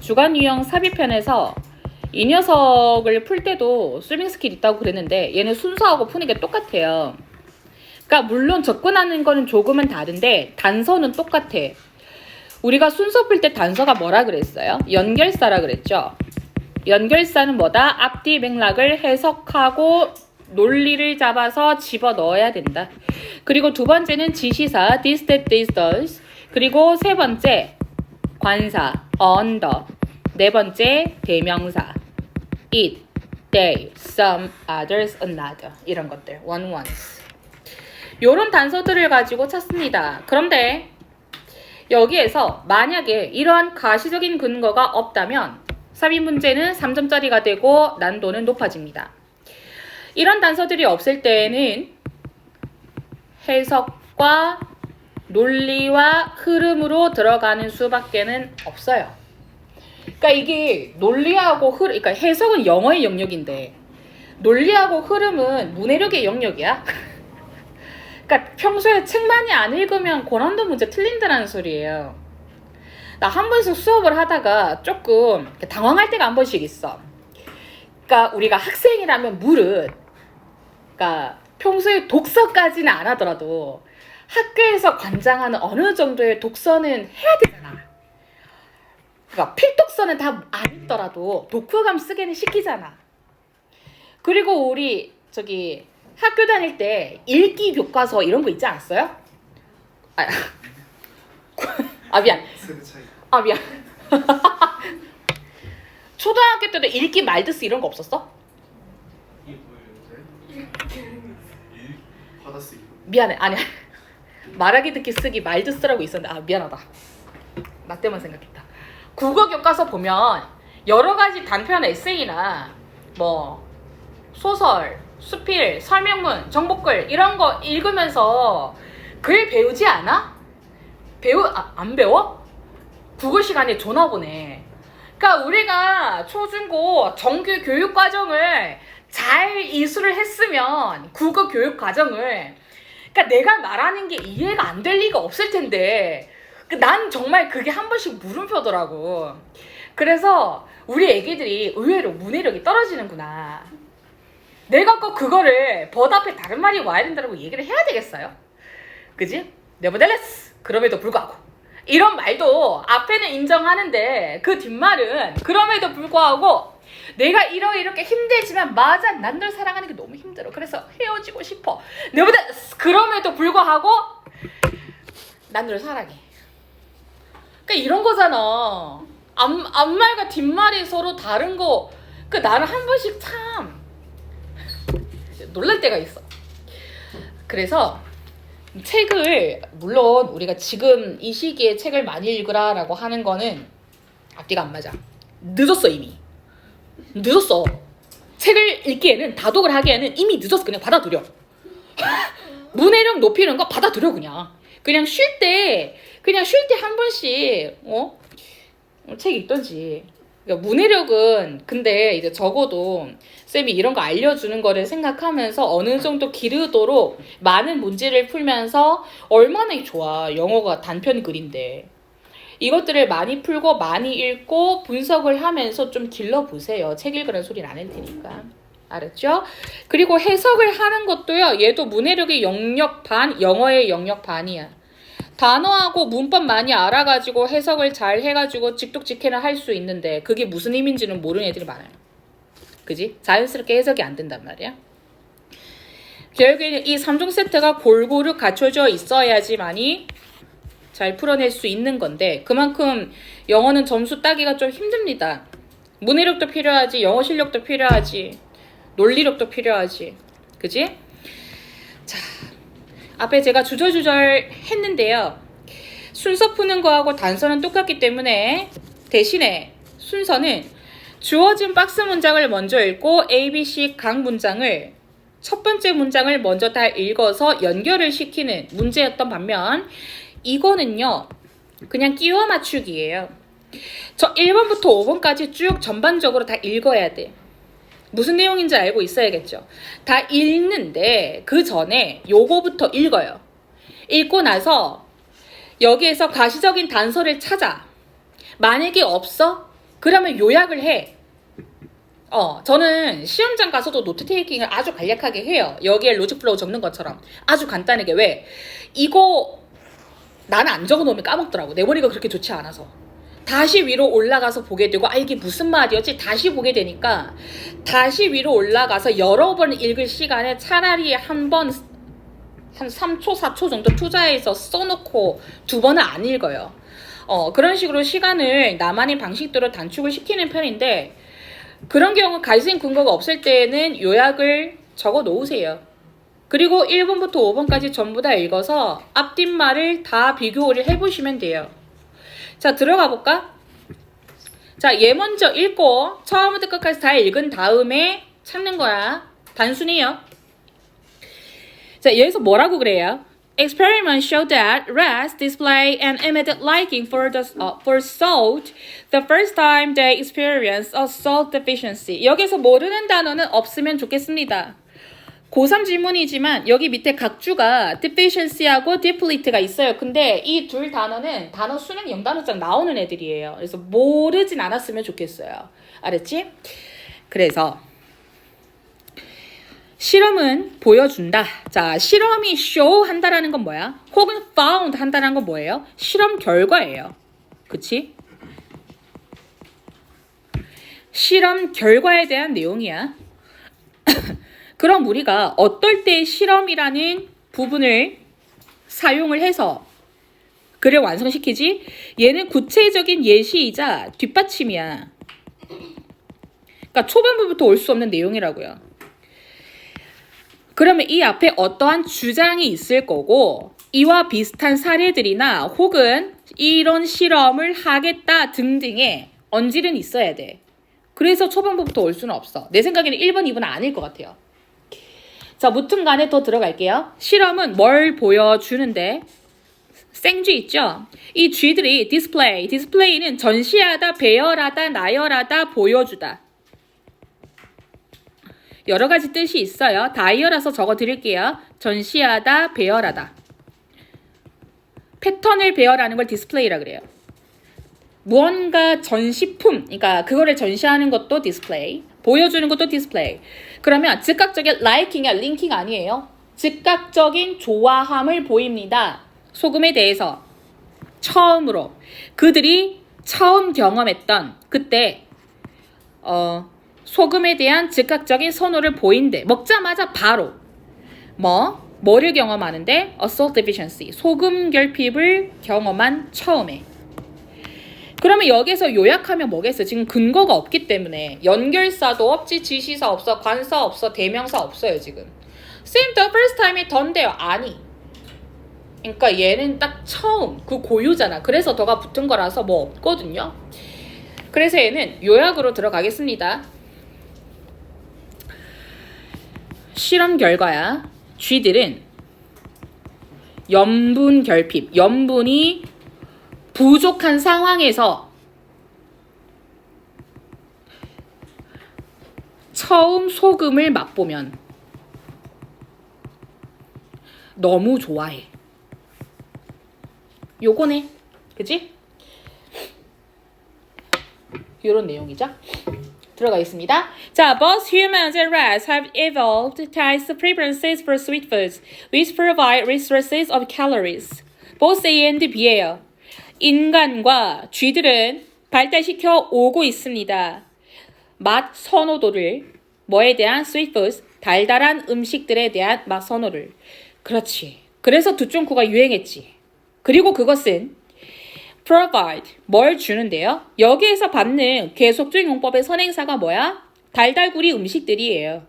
주간 유형 삽입편에서 이 녀석을 풀 때도 스윙 스킬 있다고 그랬는데 얘는 순서하고 푸는 게 똑같아요. 그러니까 물론 접근하는 거는 조금은 다른데 단서는 똑같아. 우리가 순서 풀 때 단서가 뭐라 그랬어요? 연결사라 그랬죠. 연결사는 뭐다? 앞뒤 맥락을 해석하고 논리를 잡아서 집어넣어야 된다. 그리고 두 번째는 지시사 this, that, this, does. 그리고 세 번째 관사 under. 네 번째 대명사 it, they, some, others, another. 이런 것들 one, once. 요런 단서들을 가지고 찾습니다. 그런데 여기에서 만약에 이러한 가시적인 근거가 없다면 삽입 문제는 3점짜리가 되고 난도는 높아집니다. 이런 단서들이 없을 때에는 해석과 논리와 흐름으로 들어가는 수밖에는 없어요. 그러니까 이게 논리하고 그러니까 해석은 영어의 영역인데 논리하고 흐름은 문해력의 영역이야. 그러니까 평소에 책 많이 안 읽으면 고난도 문제 틀린다는 소리예요. 나 한 번씩 수업을 하다가 조금 당황할 때가 한 번씩 있어. 그러니까 우리가 학생이라면 그러니까 평소에 독서까지는 안 하더라도 학교에서 관장하는 어느 정도의 독서는 해야 되잖아. 그러니까 필독서는 다 안 읽더라도 독후감 쓰기는 시키잖아. 그리고 우리 학교 다닐 때 읽기 교과서 이런 거 있지 않았어요? 미안. 미안. 초등학교 때도 읽기 말드스 이런 거 없었어? 받아쓰기. 미안해. 아니야. 말하기 듣기 쓰기 말드스라고 있었는데 미안하다. 나 때만 생각했다. 국어 교과서 보면 여러 가지 단편 에세이나 뭐 소설, 수필, 설명문, 정보글 이런 거 읽으면서 글 배우지 않아? 안 배워? 국어 시간에 존나 보네. 그러니까 우리가 초중고 정규 교육 과정을 잘 이수를 했으면 국어 교육 과정을 그러니까 내가 말하는 게 이해가 안 될 리가 없을 텐데 난 정말 그게 한 번씩 물음표더라고. 그래서 우리 애기들이 의외로 문해력이 떨어지는구나. 내가 꼭 그거를 앞에 다른 말이 와야 된다고 얘기를 해야 되겠어요? 그지? Nevertheless, 그럼에도 불구하고 이런 말도 앞에는 인정하는데 그 뒷말은 그럼에도 불구하고 내가 이렇게 힘들지만 맞아 난 널 사랑하는 게 너무 힘들어 그래서 헤어지고 싶어 Nevertheless, 그럼에도 불구하고 난 널 사랑해. 그러니까 이런 거잖아. 앞말과 뒷말이 서로 다른 거 나는 한 번씩 참 놀랄 때가 있어. 그래서 책을 물론 우리가 지금 이 시기에 책을 많이 읽으라 라고 하는 거는 앞뒤가 안 맞아. 늦었어. 이미 늦었어. 책을 읽기에는 다독을 하기에는 이미 늦었어. 그냥 받아들여. 문해력 높이는 거 받아들여. 그냥 쉴 때 한 번씩 책 읽던지. 그러니까 문해력은 근데 이제 적어도 쌤이 이런 거 알려주는 거를 생각하면서 어느 정도 기르도록 많은 문제를 풀면서 얼마나 좋아. 영어가 단편 글인데 이것들을 많이 풀고 많이 읽고 분석을 하면서 좀 길러보세요. 책 읽으라는 소리는 안 할 테니까. 알았죠? 그리고 해석을 하는 것도요. 얘도 문해력의 영역 반, 영어의 영역 반이야. 단어하고 문법 많이 알아가지고 해석을 잘 해가지고 직독직해는 할 수 있는데 그게 무슨 의미인지는 모르는 애들이 많아요. 그지? 자연스럽게 해석이 안 된단 말이야. 결국에는 이 3종 세트가 골고루 갖춰져 있어야지만이 잘 풀어낼 수 있는 건데 그만큼 영어는 점수 따기가 좀 힘듭니다. 문해력도 필요하지, 영어 실력도 필요하지, 논리력도 필요하지. 그지? 자, 앞에 제가 주저주절 했는데요. 순서 푸는 거하고 단서는 똑같기 때문에 대신에 순서는 주어진 박스 문장을 먼저 읽고 A, B, C 각 문장을 첫 번째 문장을 먼저 다 읽어서 연결을 시키는 문제였던 반면 이거는요. 그냥 끼워 맞추기예요. 저 1번부터 5번까지 쭉 전반적으로 다 읽어야 돼. 무슨 내용인지 알고 있어야겠죠. 다 읽는데 그 전에 요거부터 읽어요. 읽고 나서 여기에서 가시적인 단서를 찾아. 만약에 없어? 그러면 요약을 해. 저는 시험장 가서도 노트 테이킹을 아주 간략하게 해요. 여기에 로직 플로우 적는 것처럼 아주 간단하게. 왜? 이거 나는 안 적어놓으면 까먹더라고. 내 머리가 그렇게 좋지 않아서. 다시 위로 올라가서 보게 되고 이게 무슨 말이었지? 다시 보게 되니까 다시 위로 올라가서 여러 번 읽을 시간에 차라리 한 3초, 4초 정도 투자해서 써놓고 2번은 안 읽어요. 그런 식으로 시간을 나만의 방식대로 단축을 시키는 편인데 그런 경우 가이드라인 근거가 없을 때는 요약을 적어 놓으세요. 그리고 1번부터 5번까지 전부 다 읽어서 앞뒷말을 다 비교를 해보시면 돼요. 자, 들어가 볼까? 자, 얘 먼저 읽고 처음부터 끝까지 다 읽은 다음에 찾는 거야. 단순해요. 자, 여기서 뭐라고 그래요? Experiments show that rats display an immediate liking for salt the first time they experience a salt deficiency. 여기서 모르는 단어는 없으면 좋겠습니다. 고3 질문이지만 여기 밑에 각주가 deficiency하고 deplete가 있어요. 근데 이 둘 단어는 단어 수능 0단어장 나오는 애들이에요. 그래서 모르진 않았으면 좋겠어요. 알았지? 그래서 실험은 보여준다. 자, 실험이 show 한다라는 건 뭐야? 혹은 found 한다라는 건 뭐예요? 실험 결과예요. 그치? 실험 결과에 대한 내용이야. 그럼 우리가 어떨 때 실험이라는 부분을 사용을 해서 글을 완성시키지? 얘는 구체적인 예시이자 뒷받침이야. 그러니까 초반부부터 올 수 없는 내용이라고요. 그러면 이 앞에 어떠한 주장이 있을 거고 이와 비슷한 사례들이나 혹은 이런 실험을 하겠다 등등의 언질은 있어야 돼. 그래서 초반부부터 올 수는 없어. 내 생각에는 1번, 2번은 아닐 것 같아요. 자, 무튼 간에 더 들어갈게요. 실험은 뭘 보여주는데? 생쥐 있죠? 이 쥐들이 디스플레이는 전시하다, 배열하다, 나열하다, 보여주다. 여러 가지 뜻이 있어요. 다 이어라서 적어 드릴게요. 전시하다, 배열하다. 패턴을 배열하는 걸 디스플레이라 그래요. 무언가 전시품, 그러니까 그거를 전시하는 것도 디스플레이, 보여주는 것도 디스플레이. 그러면 즉각적인 라이킹이야, 링킹 아니에요. 즉각적인 좋아함을 보입니다. 소금에 대해서 처음으로 그들이 처음 경험했던 그때 소금에 대한 즉각적인 선호를 보인대. 먹자마자 바로 뭐를 경험하는데? A salt deficiency, 소금 결핍을 경험한 처음에. 그러면 여기서 요약하면 뭐겠어? 지금 근거가 없기 때문에 연결사도 없지, 지시사 없어, 관사 없어, 대명사 없어요 지금. Same the first time이 던데요. 아니. 그러니까 얘는 딱 처음, 그 고유잖아. 그래서 더가 붙은 거라서 뭐 없거든요. 그래서 얘는 요약으로 들어가겠습니다. 실험 결과야. 쥐들은 염분 결핍, 염분이 부족한 상황에서 처음 소금을 맛보면 너무 좋아해. 요거네. 그치? 요런 내용이죠. 들어가겠습니다. 자, both humans and rats have evolved taste preferences for sweet foods, which provide rich sources of calories. both A and B예요. 인간과 쥐들은 발달시켜 오고 있습니다. 맛 선호도를, 뭐에 대한 sweet foods, 달달한 음식들에 대한 맛 선호를. 그렇지. 그래서 2.9가 유행했지. 그리고 그것은 provide, 뭘 주는데요? 여기에서 받는 계속적 용법의 선행사가 뭐야? 달달구리 음식들이에요.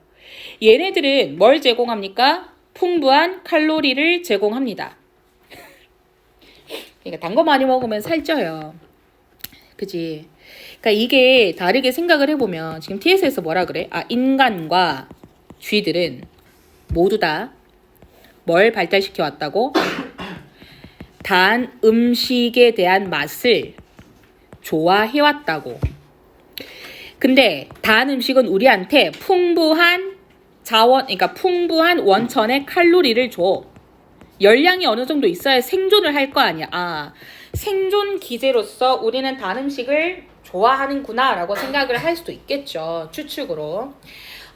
얘네들은 뭘 제공합니까? 풍부한 칼로리를 제공합니다. 그러니까 단 거 많이 먹으면 살쪄요. 그치? 그러니까 이게 다르게 생각을 해보면 지금 TS에서 뭐라 그래? 인간과 쥐들은 모두 다 뭘 발달시켜 왔다고? 단 음식에 대한 맛을 좋아해왔다고. 근데 단 음식은 우리한테 풍부한 자원, 그러니까 풍부한 원천의 칼로리를 줘. 열량이 어느 정도 있어야 생존을 할 거 아니야. 생존 기제로서 우리는 단 음식을 좋아하는구나 라고 생각을 할 수도 있겠죠. 추측으로.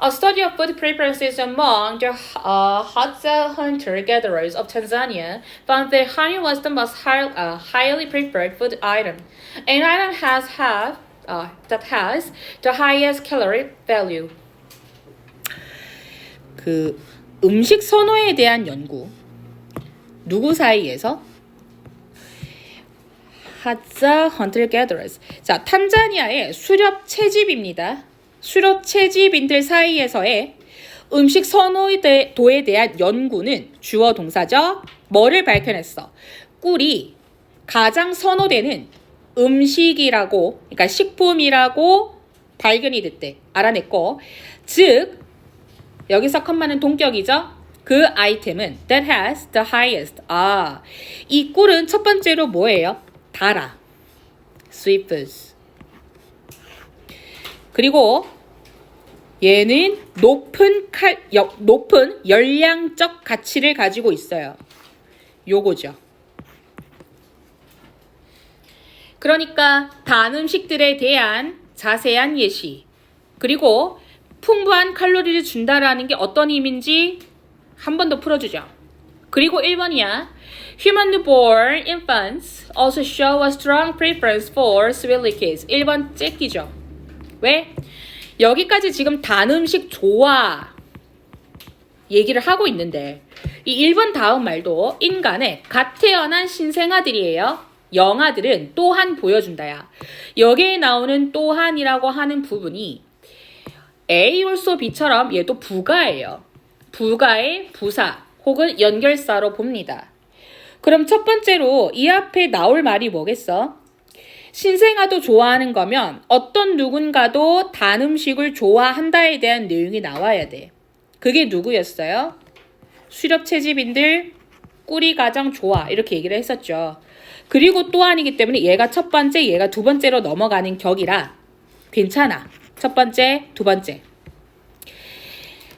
A study of food preferences among the Hadza hunter-gatherers of Tanzania found that honey was the most highly preferred food item. An item that has the highest calorie value. 그 음식 선호에 대한 연구. 누구 사이에서? Hadza hunter-gatherers. 자, 탄자니아의 수렵 채집입니다. 수렵 채집인들 사이에서의 음식 선호도에 대한 연구는 주어 동사죠. 뭐를 밝혀냈어? 꿀이 가장 선호되는 음식이라고, 그러니까 식품이라고 발견이 됐대. 알아냈고, 즉 여기서 컴마는 동격이죠. 그 아이템은 that has the highest. 이 꿀은 첫 번째로 뭐예요? 달아. sweet foods. 그리고 얘는 높은 열량적 가치를 가지고 있어요. 요거죠. 그러니까 단 음식들에 대한 자세한 예시, 그리고 풍부한 칼로리를 준다라는 게 어떤 의미인지 한 번 더 풀어주죠. 그리고 1번이야. Human-born infants also show a strong preference for sweet liquids. 1번 째끼죠. 왜? 여기까지 지금 단 음식 좋아 얘기를 하고 있는데 이 1번 다음 말도 인간의 갓 태어난 신생아들이에요. 영아들은 또한 보여준다야. 여기에 나오는 또한이라고 하는 부분이 A also B처럼 얘도 부가예요. 부가의 부사 혹은 연결사로 봅니다. 그럼 첫 번째로 이 앞에 나올 말이 뭐겠어? 신생아도 좋아하는 거면 어떤 누군가도 단 음식을 좋아한다에 대한 내용이 나와야 돼. 그게 누구였어요? 수렵 채집인들 꿀이 가장 좋아 이렇게 얘기를 했었죠. 그리고 또한이기 때문에 얘가 첫 번째, 얘가 두 번째로 넘어가는 격이라 괜찮아. 첫 번째, 두 번째.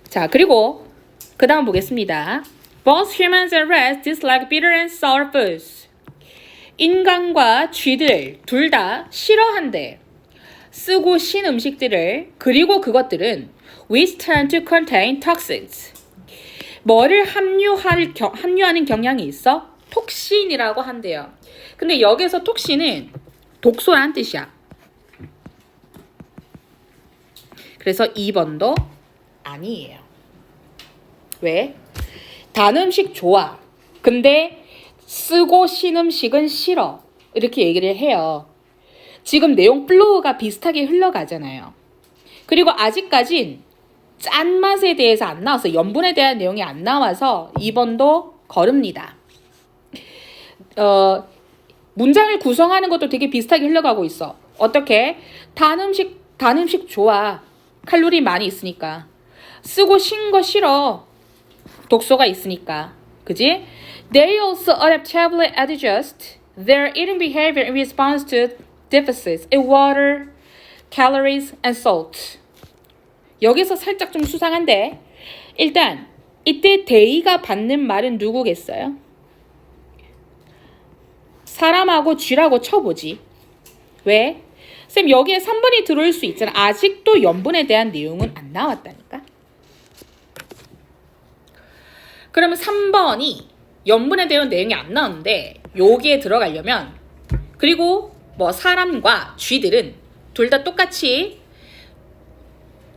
자, 그리고 그 다음 보겠습니다. Both humans and rats dislike bitter and sour foods. 인간과 쥐들 둘 다 싫어한대. 쓰고 신 음식들을. 그리고 그것들은 which tend to contain toxins. 뭐를 함유하는 경향이 있어? 톡신이라고 한대요. 근데 여기서 톡신은 독소란 뜻이야. 그래서 2번도 아니에요. 왜? 단 음식 좋아. 근데 쓰고 신 음식은 싫어. 이렇게 얘기를 해요. 지금 내용 플로우가 비슷하게 흘러가잖아요. 그리고 아직까진 짠맛에 대해서 안 나와서 염분에 대한 내용이 안 나와서 2번도 거릅니다. 문장을 구성하는 것도 되게 비슷하게 흘러가고 있어. 어떻게? 단 음식 좋아. 칼로리 많이 있으니까. 쓰고 신 거 싫어. 독소가 있으니까. 그지? They also adaptively adjust their eating behavior in response to deficits in water, calories, and salt. 여기서 살짝 좀 수상한데 일단 이때 대의가 받는 말은 누구겠어요? 사람하고 쥐라고 쳐보지. 왜? 쌤 여기에 3번이 들어올 수 있잖아. 아직도 염분에 대한 내용은 안 나왔다니까. 그러면 3번이 염분에 대한 내용이 안 나오는데 여기에 들어가려면 그리고 뭐 사람과 쥐들은 둘 다 똑같이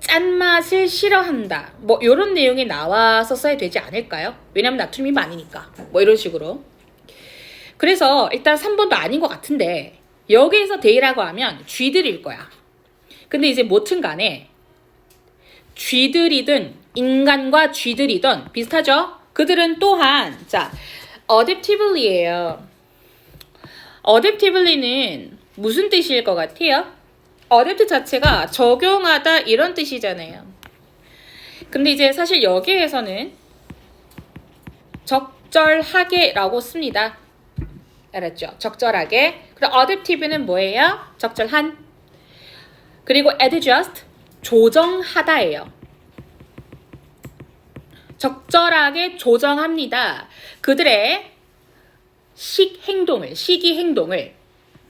짠맛을 싫어한다. 뭐 이런 내용이 나와서 써야 되지 않을까요? 왜냐면 나트륨이 많으니까. 뭐 이런 식으로. 그래서 일단 3번도 아닌 것 같은데 여기에서 데이라고 하면 쥐들일 거야. 근데 이제 뭐든 간에 쥐들이든 인간과 쥐들이든 비슷하죠? 그들은 또한 자 adaptivelly예요. adaptivelly는 무슨 뜻일 것 같아요? adapt 자체가 적용하다 이런 뜻이잖아요. 근데 이제 사실 여기에서는 적절하게 라고 씁니다. 알았죠? 적절하게. 그리고 adaptive는 뭐예요? 적절한. 그리고 adjust 조정하다예요. 적절하게 조정합니다. 그들의 식이 행동을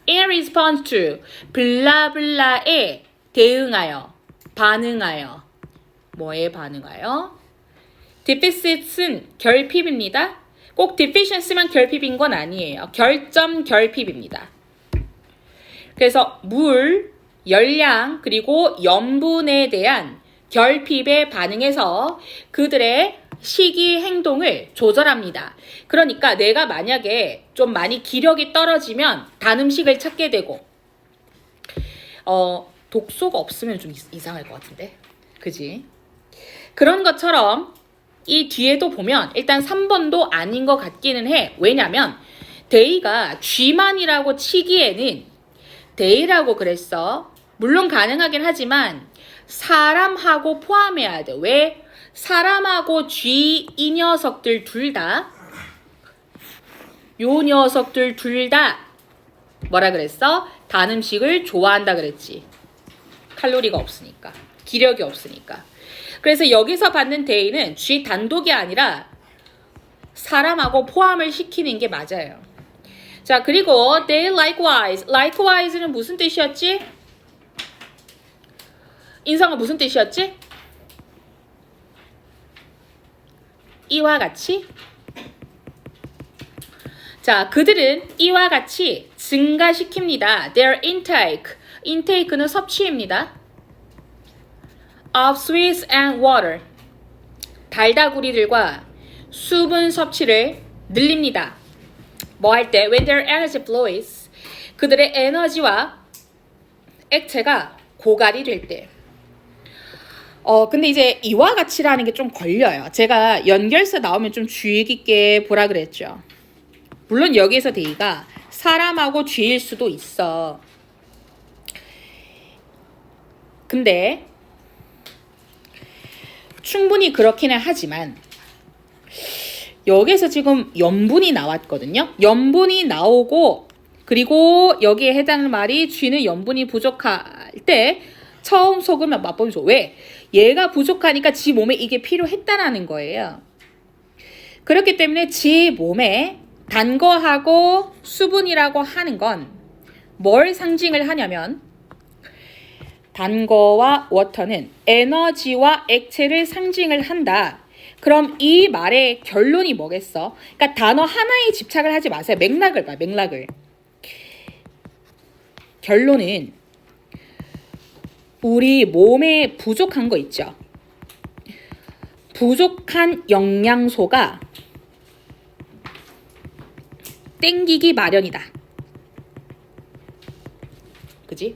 in response to 블라블라에 대응하여 반응하여 뭐에 반응하여 deficit은 결핍입니다. 꼭 deficiency만 결핍인 건 아니에요. 결점 결핍입니다. 그래서 물, 열량 그리고 염분에 대한 결핍에 반응해서 그들의 식이 행동을 조절합니다. 그러니까 내가 만약에 좀 많이 기력이 떨어지면 단 음식을 찾게 되고 독소가 없으면 좀 이상할 것 같은데 그지? 그런 것처럼 이 뒤에도 보면 일단 3번도 아닌 것 같기는 해. 왜냐면 데이가 G만이라고 치기에는 데이라고 그랬어. 물론 가능하긴 하지만 사람하고 포함해야 돼. 왜? 사람하고 G 이 녀석들 둘 다 요 녀석들 둘 다 뭐라 그랬어? 단 음식을 좋아한다 그랬지. 칼로리가 없으니까. 기력이 없으니까. 그래서 여기서 받는 데이는 G 단독이 아니라 사람하고 포함을 시키는 게 맞아요. 자, 그리고 they likewise. likewise는 무슨 뜻이었지? 인성아 무슨 뜻이었지? 이와 같이? 자, 그들은 이와 같이 증가시킵니다. Their intake. intake는 섭취입니다. of sweets and water. 달다구리들과 수분 섭취를 늘립니다. 뭐 할 때? When their energy flows. 그들의 에너지와 액체가 고갈이 될 때. 근데 이제 이와 같이라는 게 좀 걸려요. 제가 연결사 나오면 좀 주의 깊게 보라 그랬죠. 물론 여기에서 데이가 사람하고 쥐일 수도 있어. 근데 충분히 그렇기는 하지만 여기에서 지금 염분이 나왔거든요. 염분이 나오고 그리고 여기에 해당하는 말이 쥐는 염분이 부족할 때 처음 속으면 맛보면서 왜? 얘가 부족하니까 지 몸에 이게 필요했다라는 거예요. 그렇기 때문에 지 몸에 단 거하고 수분이라고 하는 건 뭘 상징을 하냐면 단 거와 워터는 에너지와 액체를 상징을 한다. 그럼 이 말의 결론이 뭐겠어? 그러니까 단어 하나에 집착을 하지 마세요. 맥락을 봐, 맥락을. 결론은 우리 몸에 부족한 거 있죠. 부족한 영양소가 땡기기 마련이다. 그지?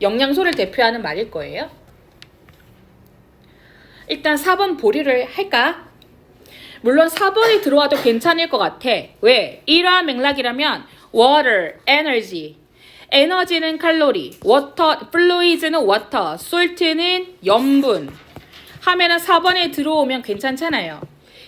영양소를 대표하는 말일 거예요. 일단 4번 보류를 할까? 물론 4번이 들어와도 괜찮을 것 같아. 왜? 이러한 맥락이라면 water, energy. 에너지는 칼로리, water, fluids는 water, salt는 염분. 하면은 4번에 들어오면 괜찮잖아요.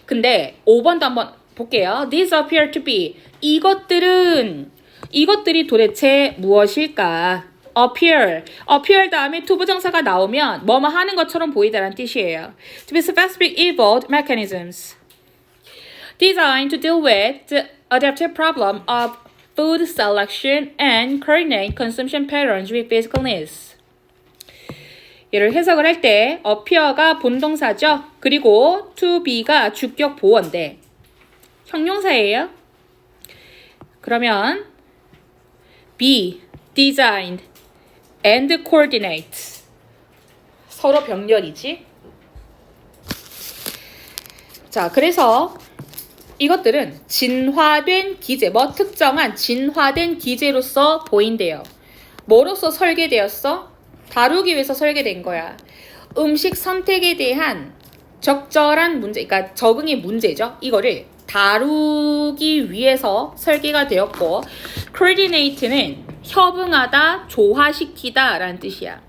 근데 5번도 한번 볼게요. These appear to be. 이것들이 도대체 무엇일까? appear 다음에 투부정사가 나오면 뭐뭐 하는 것처럼 보이다라는 뜻이에요. To be specific evolved mechanisms designed to deal with the adaptive problem of food selection and coordinate consumption patterns with physical needs. 얘를 해석을 할 때 appear가 본동사죠. 그리고 to be가 주격 보어인데 형용사예요. 그러면 be, designed, and coordinate. 서로 병렬이지. 자, 그래서 이것들은 진화된 기제, 특정한 진화된 기제로서 보인대요. 뭐로서 설계되었어? 다루기 위해서 설계된 거야. 음식 선택에 대한 적절한 문제, 그러니까 적응의 문제죠. 이거를 다루기 위해서 설계가 되었고, coordinate는 협응하다, 조화시키다 라는 뜻이야.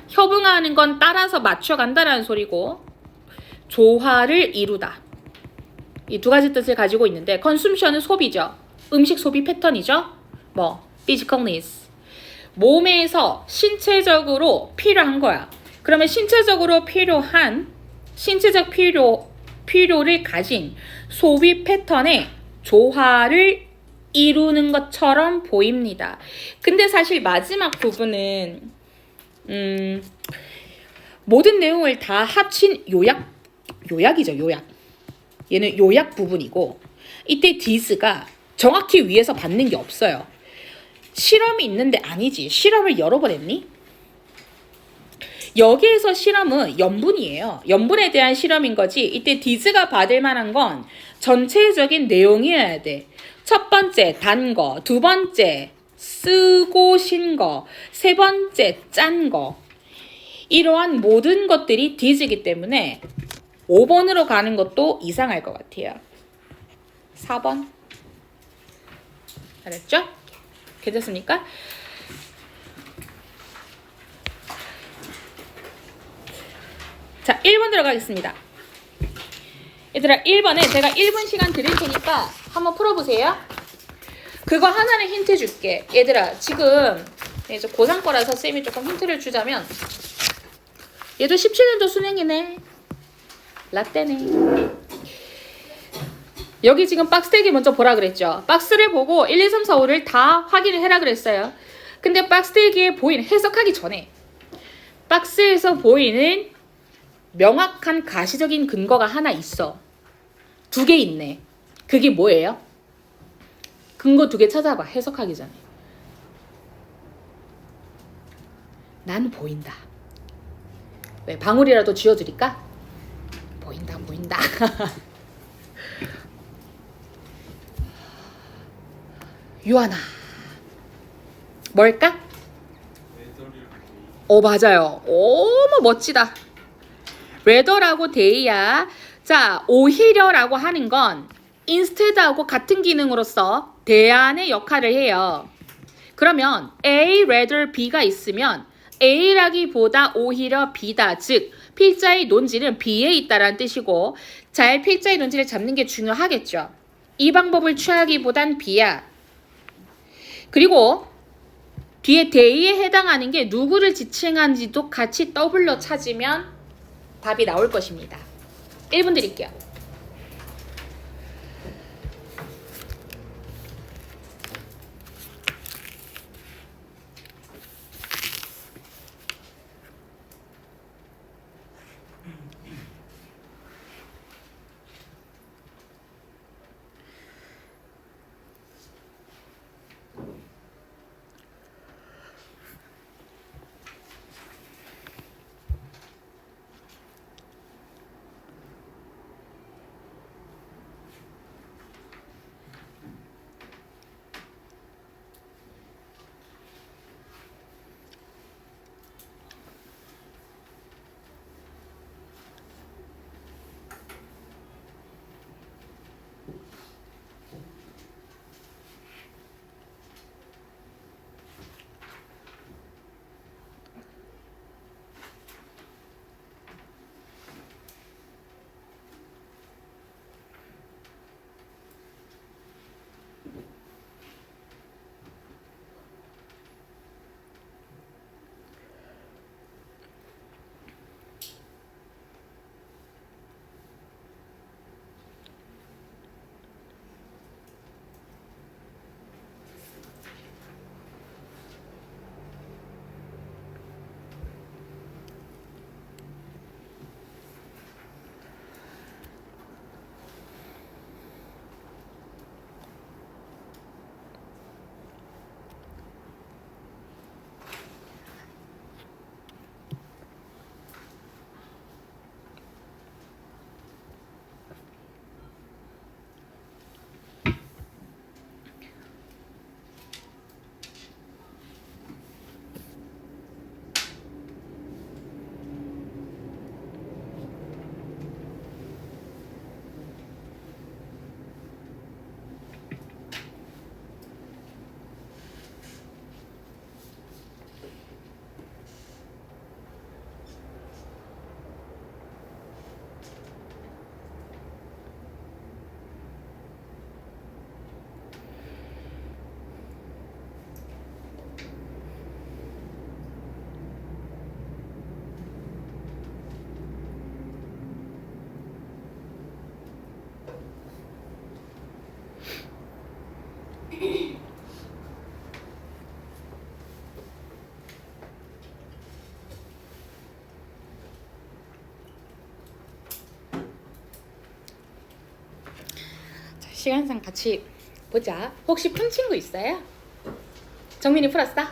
협응하는 건 따라서 맞춰간다라는 소리고, 조화를 이루다. 이 두 가지 뜻을 가지고 있는데, consumption은 소비죠. 음식 소비 패턴이죠. physical needs. 몸에서 신체적으로 필요한 거야. 그러면 신체적으로 필요한, 신체적 필요를 가진 소위 패턴의 조화를 이루는 것처럼 보입니다. 근데 사실 마지막 부분은 모든 내용을 다 합친 요약이죠. 요약. 얘는 요약 부분이고 이때 this가 정확히 위에서 받는 게 없어요. 실험이 있는데 아니지. 실험을 여러 번 했니? 여기에서 실험은 염분이에요. 염분에 대한 실험인 거지. 이때 this가 받을 만한 건 전체적인 내용이어야 돼. 첫 번째 단 거, 두 번째 쓰고 신 거, 세 번째 짠 거. 이러한 모든 것들이 this이기 때문에 5번으로 가는 것도 이상할 것 같아요. 4번. 알았죠? 괜찮습니까? 자, 1번 들어가겠습니다. 얘들아, 1번에 제가 1분 시간 드릴 테니까 한번 풀어보세요. 그거 하나는 힌트 줄게. 얘들아, 지금 이제 고3 거라서 쌤이 조금 힌트를 주자면 얘도 17년도 수능이네. 라떼네. 여기 지금 박스 대기 먼저 보라 그랬죠. 박스를 보고 1, 2, 3, 4, 5를 다 확인을 해라 그랬어요. 근데 박스 대기에 보이는, 해석하기 전에 박스에서 보이는 명확한 가시적인 근거가 하나 있어. 2개 있네. 그게 뭐예요? 근거 2개 찾아봐. 해석하기 전에. 난 보인다. 왜? 방울이라도 쥐어드릴까? 보인다. 유하나. 뭘까? 맞아요. 어머 멋지다. rather라고 데이야. 자, 오히려라고 하는 건 instead하고 같은 기능으로서 대안의 역할을 해요. 그러면 A, rather, B가 있으면 A라기보다 오히려 B다. 즉 필자의 논지는 B에 있다라는 뜻이고 잘 필자의 논지를 잡는 게 중요하겠죠. 이 방법을 취하기보단 B야. 그리고 뒤에 대의에 해당하는 게 누구를 지칭한지도 같이 더블로 찾으면 답이 나올 것입니다. 1분 드릴게요. 시간상 같이 보자. 혹시 푼 친구 있어요? 정민이 풀었어?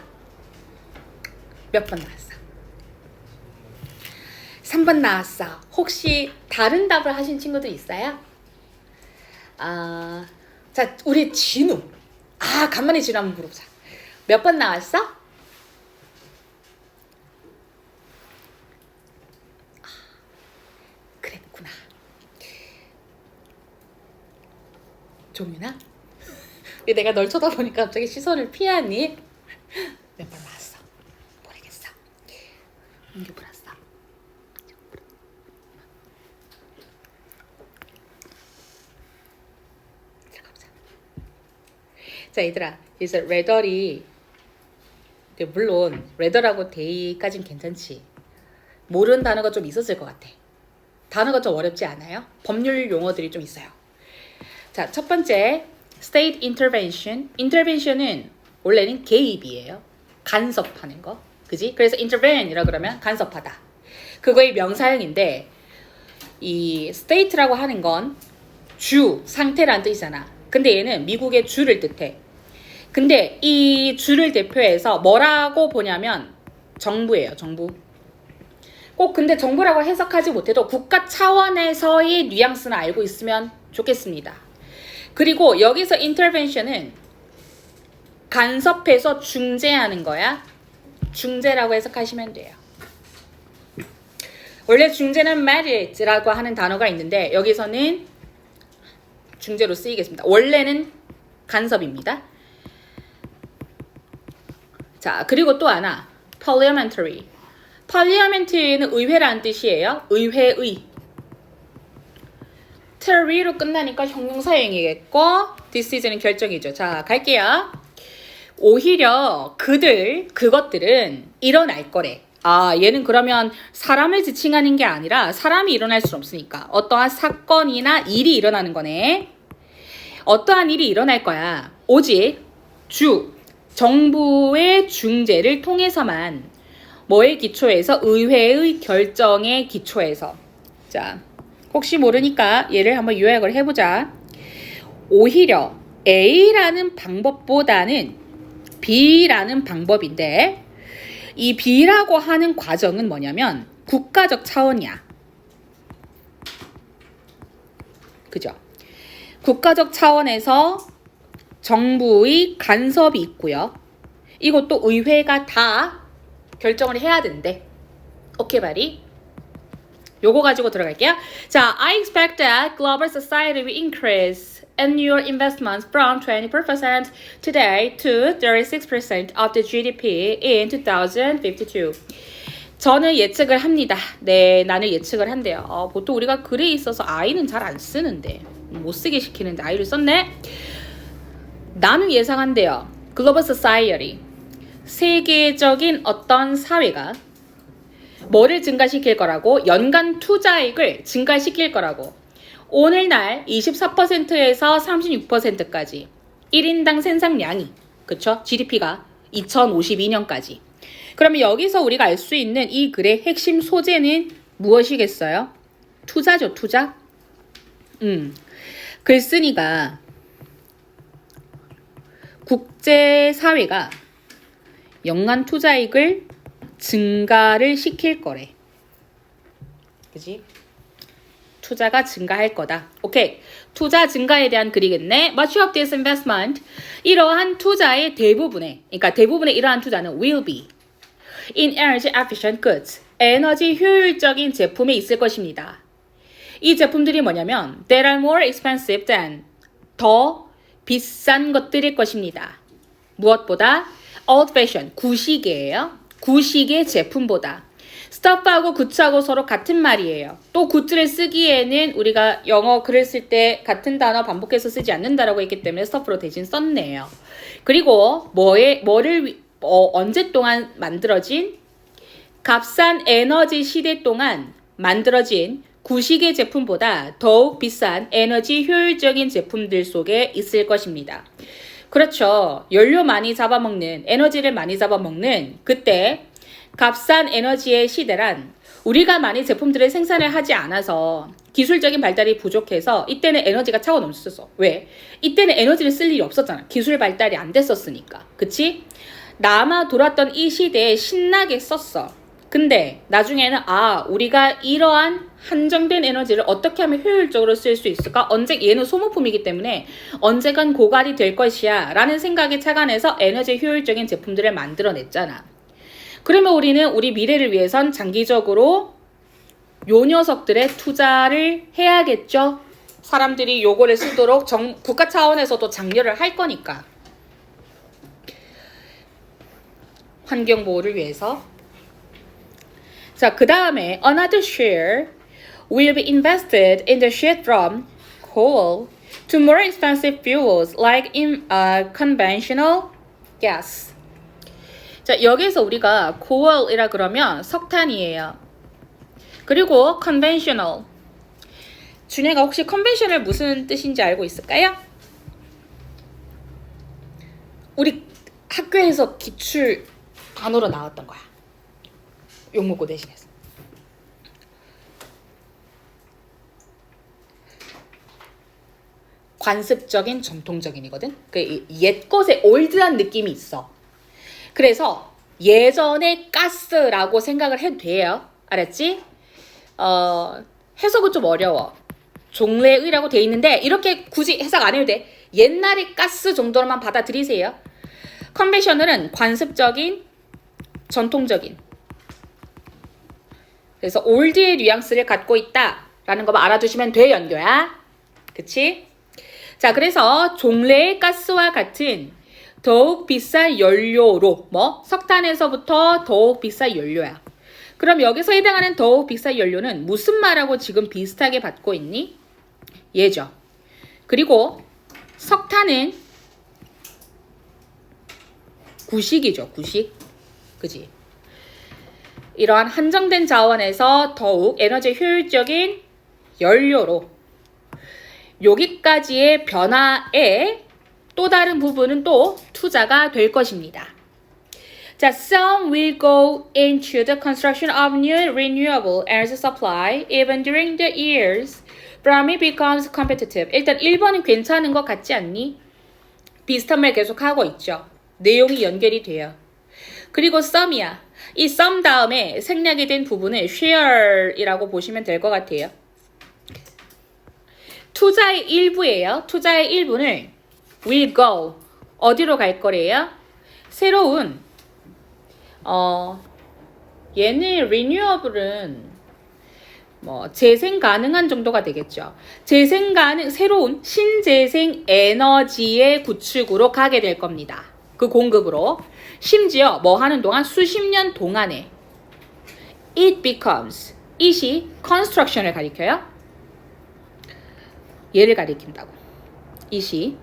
몇 번 나왔어? 3번 나왔어. 혹시 다른 답을 하신 친구들 있어요? 자, 우리 진우. 간만에 진우 한번 물어보자. 몇 번 나왔어? 그랬구나. 종민아? 왜 내가 널 쳐다보니까 갑자기 시선을 피하니? 몇 번 나왔어? 모르겠어. 은규 불었어. 자, 얘들아, 그래서 레더리, 물론 레더라고 데이까진 괜찮지. 모르는 단어가 좀 있었을 것 같아. 단어가 좀 어렵지 않아요? 법률 용어들이 좀 있어요. 자, 첫 번째 state intervention. intervention은 원래는 개입이에요. 간섭하는 거, 그지? 그래서 intervene이라 그러면 간섭하다. 그거의 명사형인데, 이 state라고 하는 건 주, 상태란 뜻이잖아. 근데 얘는 미국의 주를 뜻해. 근데 이 주를 대표해서 뭐라고 보냐면 정부예요. 정부. 꼭 근데 정부라고 해석하지 못해도 국가 차원에서의 뉘앙스는 알고 있으면 좋겠습니다. 그리고 여기서 intervention은 간섭해서 중재하는 거야. 중재라고 해석하시면 돼요. 원래 중재는 mediate라고 하는 단어가 있는데 여기서는 중재로 쓰이겠습니다. 원래는 간섭입니다. 자, 그리고 또 하나, parliamentary. parliament는 의회라는 뜻이에요. 의회의. terry로 끝나니까 형용사형이겠고 decision은 결정이죠. 자, 갈게요. 오히려 그것들은 일어날 거래. 얘는 그러면 사람을 지칭하는 게 아니라 사람이 일어날 수 없으니까 어떠한 사건이나 일이 일어나는 거네. 어떠한 일이 일어날 거야. 오직 정부의 중재를 통해서만 뭐의 기초에서 의회의 결정의 기초에서. 자, 혹시 모르니까 얘를 한번 요약을 해보자. 오히려 A라는 방법보다는 B라는 방법인데 이 B라고 하는 과정은 뭐냐면 국가적 차원이야. 그죠? 국가적 차원에서 정부의 간섭이 있고요. 이것도 의회가 다 결정을 해야 된대. 오케이, 바리? 요거 가지고 들어갈게요. 자, I expect that global society will increase annual investments from 20% today to 36% of the GDP in 2052. 저는 예측을 합니다. 네, 나는 예측을 한대요. 보통 우리가 글에 있어서 I는 잘 안 쓰는데 못 쓰게 시키는데 I를 썼네. 나는 예상한대요. 글로벌 소사이어티, 세계적인 어떤 사회가 뭐를 증가시킬 거라고? 연간 투자액을 증가시킬 거라고. 오늘날 24%에서 36%까지 1인당 생산량이, 그쵸? GDP가 2052년까지. 그러면 여기서 우리가 알 수 있는 이 글의 핵심 소재는 무엇이겠어요? 투자죠, 투자. 글쓴이가 국제사회가 연간 투자액을 증가를 시킬 거래. 그지? 투자가 증가할 거다. 오케이. 투자 증가에 대한 글이겠네. Much of this investment, 이러한 투자의 대부분의 이러한 투자는 will be in energy efficient goods, 에너지 효율적인 제품에 있을 것입니다. 이 제품들이 뭐냐면 that are more expensive than, 더 비싼 것들일 것입니다. 무엇보다? old fashion, 구식이에요. 구식의 제품보다. stuff하고 good하고 서로 같은 말이에요. 또 good를 쓰기에는 우리가 영어 글을 쓸 때 같은 단어 반복해서 쓰지 않는다라고 했기 때문에 stuff로 대신 썼네요. 그리고 언제 동안 만들어진? 값싼 에너지 시대 동안 만들어진 구식의 제품보다 더욱 비싼 에너지 효율적인 제품들 속에 있을 것입니다. 그렇죠. 연료 많이 잡아먹는, 에너지를 많이 잡아먹는 그때 값싼 에너지의 시대란 우리가 많이 제품들을 생산을 하지 않아서 기술적인 발달이 부족해서 이때는 에너지가 차고 넘쳤어. 왜? 이때는 에너지를 쓸 일이 없었잖아. 기술 발달이 안 됐었으니까. 그치? 남아 돌았던 이 시대에 신나게 썼어. 근데 나중에는 우리가 이러한 한정된 에너지를 어떻게 하면 효율적으로 쓸 수 있을까? 얘는 소모품이기 때문에 언젠간 고갈이 될 것이야 라는 생각에 착안해서 에너지 효율적인 제품들을 만들어냈잖아. 그러면 우리는 우리 미래를 위해선 장기적으로 요 녀석들의 투자를 해야겠죠? 사람들이 요거를 쓰도록 국가 차원에서도 장려를 할 거니까. 환경보호를 위해서. 자, 그 다음에 another share will be invested in the shift from coal to more expensive fuels like conventional gas. 자, 여기서 우리가 coal이라 그러면 석탄이에요. 그리고 conventional. 준혜가 혹시 conventional 무슨 뜻인지 알고 있을까요? 우리 학교에서 기출 단어로 나왔던 거야. 용모고 대신해서. 관습적인, 전통적인이거든. 그 옛 것에 올드한 느낌이 있어. 그래서 예전의 가스라고 생각을 해도 돼요. 알았지? 해석은 좀 어려워. 종래의라고 돼 있는데 이렇게 굳이 해석 안 해도 돼. 옛날의 가스 정도로만 받아들이세요. 컨벤셔널은 관습적인, 전통적인. 그래서 올드의 뉘앙스를 갖고 있다라는 것만 알아두시면 돼, 연교야. 그치? 자, 그래서 종래의 가스와 같은 더욱 비싼 연료로, 석탄에서부터 더욱 비싼 연료야. 그럼 여기서 해당하는 더욱 비싼 연료는 무슨 말하고 지금 비슷하게 받고 있니? 얘죠. 그리고 석탄은 구식이죠. 구식. 그지? 이러한 한정된 자원에서 더욱 에너지 효율적인 연료로 여기까지의 변화에 또 다른 부분은 또 투자가 될 것입니다. 자, some will go into the construction of new renewable energy supply even during the years from it becomes competitive. 일단 1번은 괜찮은 것 같지 않니? 비슷한 말 계속 하고 있죠. 내용이 연결이 돼요. 그리고 some이야. 이 some 다음에 생략이 된 부분을 share이라고 보시면 될 것 같아요. 투자의 일부예요. 투자의 일부는 will go. 어디로 갈 거래요? 새로운 얘는 renewable은 재생 가능한 정도가 되겠죠. 재생 가능, 새로운 신재생 에너지의 구축으로 가게 될 겁니다. 그 공급으로. 심지어 하는 동안 수십 년 동안에 it becomes, it이 construction을 가리켜요. 얘를 가리킨다고. it이.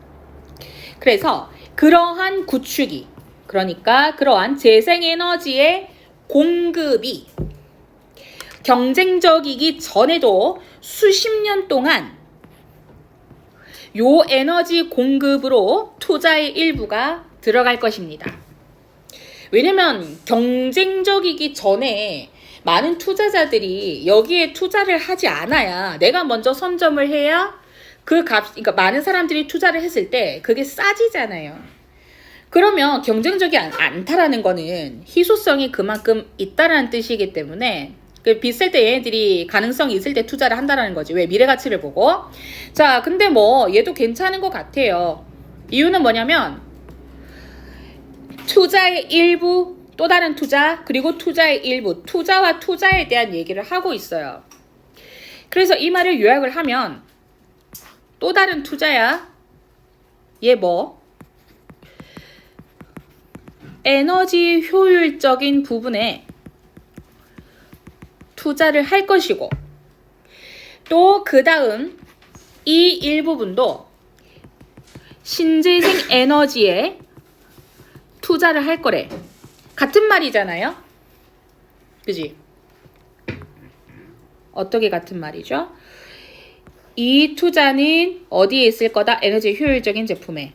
그래서 그러한 구축이, 그러니까 그러한 재생에너지의 공급이 경쟁적이기 전에도 수십 년 동안 요 에너지 공급으로 투자의 일부가 들어갈 것입니다. 왜냐면 경쟁적이기 전에 많은 투자자들이 여기에 투자를 하지 않아야, 내가 먼저 선점을 해야 그러니까 많은 사람들이 투자를 했을 때 그게 싸지잖아요. 그러면 경쟁적이 않다라는 거는 희소성이 그만큼 있다라는 뜻이기 때문에 비쌀 때 얘네들이 가능성이 있을 때 투자를 한다라는 거지. 왜? 미래 가치를 보고. 자, 근데 얘도 괜찮은 것 같아요. 이유는 뭐냐면 투자의 일부, 또 다른 투자, 그리고 투자의 일부, 투자와 투자에 대한 얘기를 하고 있어요. 그래서 이 말을 요약을 하면 또 다른 투자야. 얘 에너지 효율적인 부분에 투자를 할 것이고, 또 그 다음 이 일부분도 신재생 에너지에 투자를 할 거래. 같은 말이잖아요. 그지? 어떻게 같은 말이죠? 이 투자는 어디에 있을 거다? 에너지 효율적인 제품에.